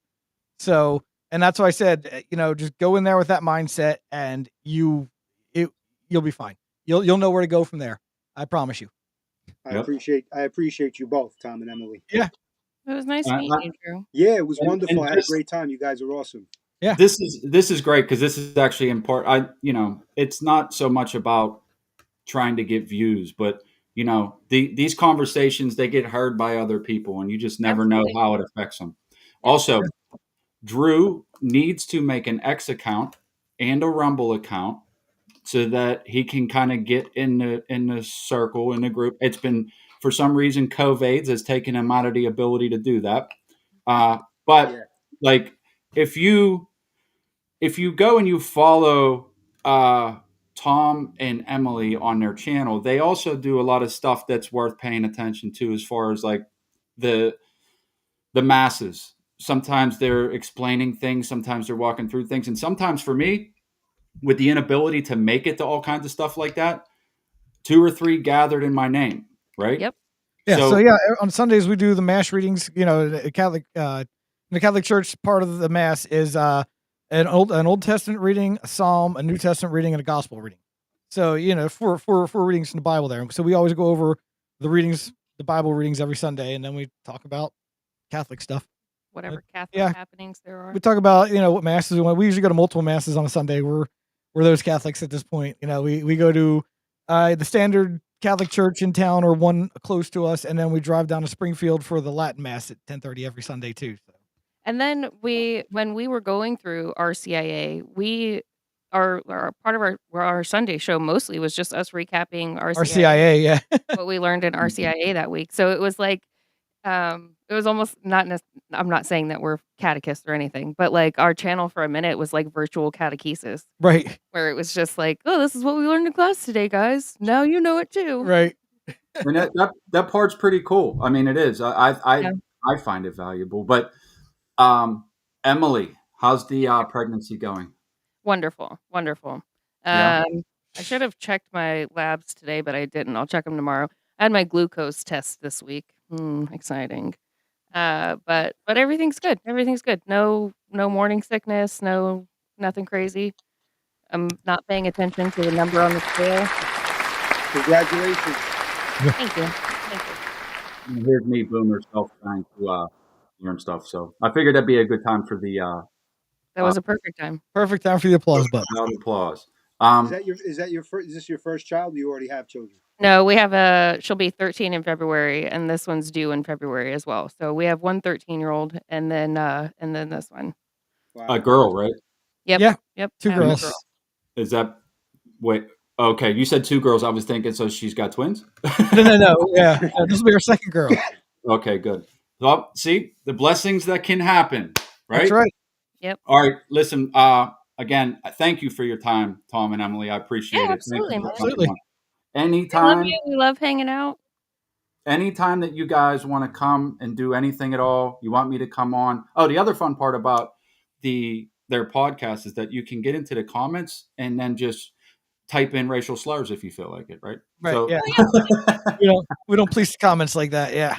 So, and that's why I said, just go in there with that mindset, and you'll be fine. You'll know where to go from there. I promise you. I Yep. appreciate you both, Tom and Emily. Yeah. It was nice Uh, meeting you, Drew. Yeah, it was And- wonderful. and I had a just- great time. You guys are awesome. Yeah. This is great because this is actually important. It's not so much about trying to get views, but these conversations, they get heard by other people, and you just never Absolutely. know how it affects them. Yeah. Also, Drew needs to make an X account and a Rumble account so that he can kind of get in the circle, in the group. It's been, for some reason, COVID has taken him out of the ability to do that. But Yeah. like, if you go and you follow Tom and Emily on their channel, they also do a lot of stuff that's worth paying attention to, as far as like the masses. Sometimes they're explaining things, sometimes they're walking through things, and sometimes for me, with the inability to make it to all kinds of stuff like that, 2 or 3 gathered in my name, right? Yep. Yeah. So, So yeah, on Sundays we do the mass readings. The Catholic, in the Catholic Church, part of the mass is an Old Testament reading, a Psalm, a New Testament reading, and a Gospel reading. So four readings from the Bible there. So we always go over the readings, the Bible readings every Sunday, and then we talk about Catholic stuff. Whatever Catholic yeah. happenings there are. We talk about what masses we want. We usually go to multiple masses on a Sunday. We're those Catholics at this point. We go to the standard Catholic church in town, or one close to us, and then we drive down to Springfield for the Latin Mass at 10:30 every Sunday too. So. And then when we were going through RCIA, our part of our Sunday show mostly was just us recapping RCIA, yeah. what we learned in RCIA that week. So it was like, it was almost not. I'm not saying that we're catechists or anything, but like our channel for a minute was like virtual catechesis, Right. where it was just like, oh, this is what we learned in class today, guys. Now you know it too. Right. and that part's pretty cool. I mean, it is. I Yeah. find it valuable. But Emily, how's the pregnancy going? Wonderful. Wonderful. Yeah. I should have checked my labs today, but I didn't. I'll check them tomorrow. I had my glucose test this week. Exciting. But everything's good. Everything's good. No morning sickness. Nothing crazy. I'm not paying attention to the number on the scale. Congratulations. Thank you. Thank you. And here's me, Boomer, self trying to learn stuff. So I figured that'd be a good time for the That was a perfect time. Perfect time for the applause button. round of applause. Is this your first child? Or you already have children? No, we have she'll be 13 in February, and this one's due in February as well. So we have one 13-year-old, and then this one. Wow. A girl, right? Yep. Yeah. Yep. 2 having a girls. girl. Is that wait? Okay, you said 2 girls. I was thinking, so she's got twins. No. Yeah. This will be our second girl. Okay, good. Well, see the blessings that can happen, right? That's right. Yep. All right. Listen. Again, thank you for your time, Tom and Emily. I appreciate it. Thank absolutely, you for man. coming Absolutely. on. We love Anytime. you. We love hanging out. Anytime that you guys want to come and do anything at all, you want me to come on. Oh, the other fun part about their podcast is that you can get into the comments and then just type in racial slurs if you feel like it, right? Right. So, Yeah. We don't police the comments like that. Yeah.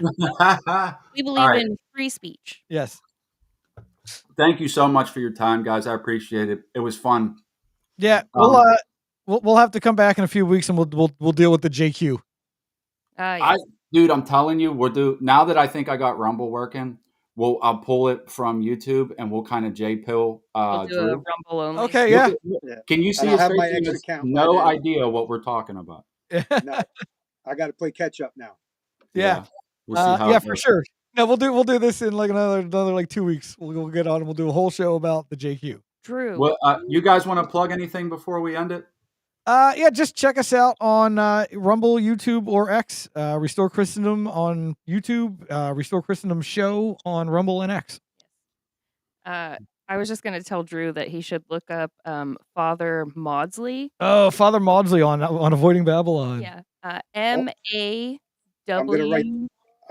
We believe right. in free speech. Yes. Thank you so much for your time, guys. I appreciate it. It was fun. Yeah. we'll have to come back in a few weeks and we'll deal with the JQ. Yes. Dude, I'm telling you, now that I think I got Rumble working, I'll pull it from YouTube and we'll kind of J-pill We'll do a Drew. Rumble only. Okay, Look yeah. Yeah. Can you And see I'll his have face? my He X has account by no then. idea what we're talking about. No, I got to play catch up now. Yeah. We'll see how Yeah, it for goes. sure. No, we'll do this in like another like 2 weeks. We'll get on and we'll do a whole show about the JQ. Drew. Well, you guys want to plug anything before we end it? Yeah, just check us out on Rumble, YouTube, or X. Restore Christendom on YouTube. Restore Christendom Show on Rumble and X. I was just gonna tell Drew that he should look up Father Maudsley. Oh, Father Maudsley on Avoiding Babylon. Yeah. MAW. I'm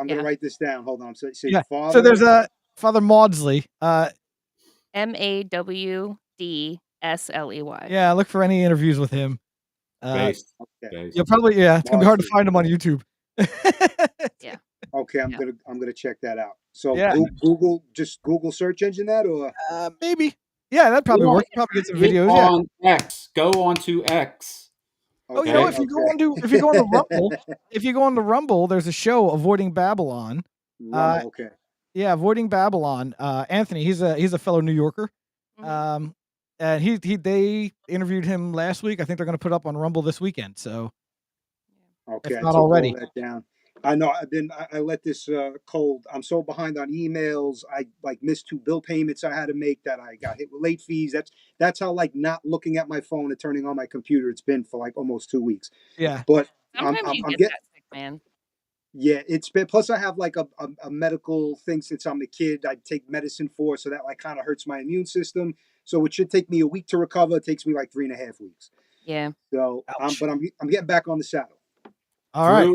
gonna write this down. Hold on. So say Yeah. Father. So there's a Father Maudsley. MAWDSLEY. Yeah, look for any interviews with him. Based. Okay. You'll probably it's gonna be hard to Maudsley. find him on YouTube. Yeah. Okay, I'm Yeah. gonna check that out. So Yeah. Google search engine that, or Maybe. Yeah, that probably works. Probably get some videos. Yeah. On X. Go on to X. Oh, you know, if you go on to Rumble, if you go on to Rumble, there's a show, Avoiding Babylon. Rumble, okay. Yeah, Avoiding Babylon. Anthony, he's a fellow New Yorker. Mhm. And they interviewed him last week. I think they're going to put up on Rumble this weekend. So, Okay, if not I took already. all that down. I know I let this cold. I'm so behind on emails. I like missed 2 bill payments I had to make that I got hit with late fees. That's how like not looking at my phone and turning on my computer it's been for like almost 2 weeks. Yeah. But Sometimes I'm you I'm get get that sick, man. yeah, it's been plus I have like a medical thing since I'm a kid I take medicine for, so that like kind of hurts my immune system. So it should take me a week to recover. It takes me like 3.5 weeks. Yeah. So Ouch. but I'm getting back on the saddle. All right.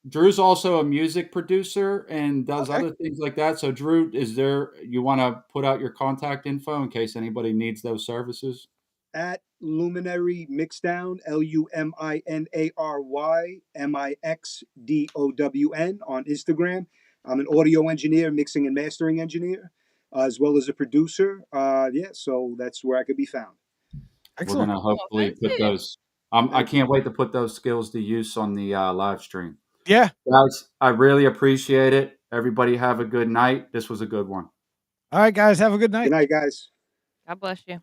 Drew's also a music producer and does Okay. other things like that. So Drew, you want to put out your contact info in case anybody needs those services? At Luminary Mixdown, LuminaryMixdown on Instagram. I'm an audio engineer, mixing and mastering engineer, as well as a producer. So that's where I could be found. Excellent. We're going to hopefully put those. I can't wait to put those skills to use on the live stream. Yeah. Guys, I really appreciate it. Everybody have a good night. This was a good one. All right, guys. Have a good night. Good night, guys. God bless you.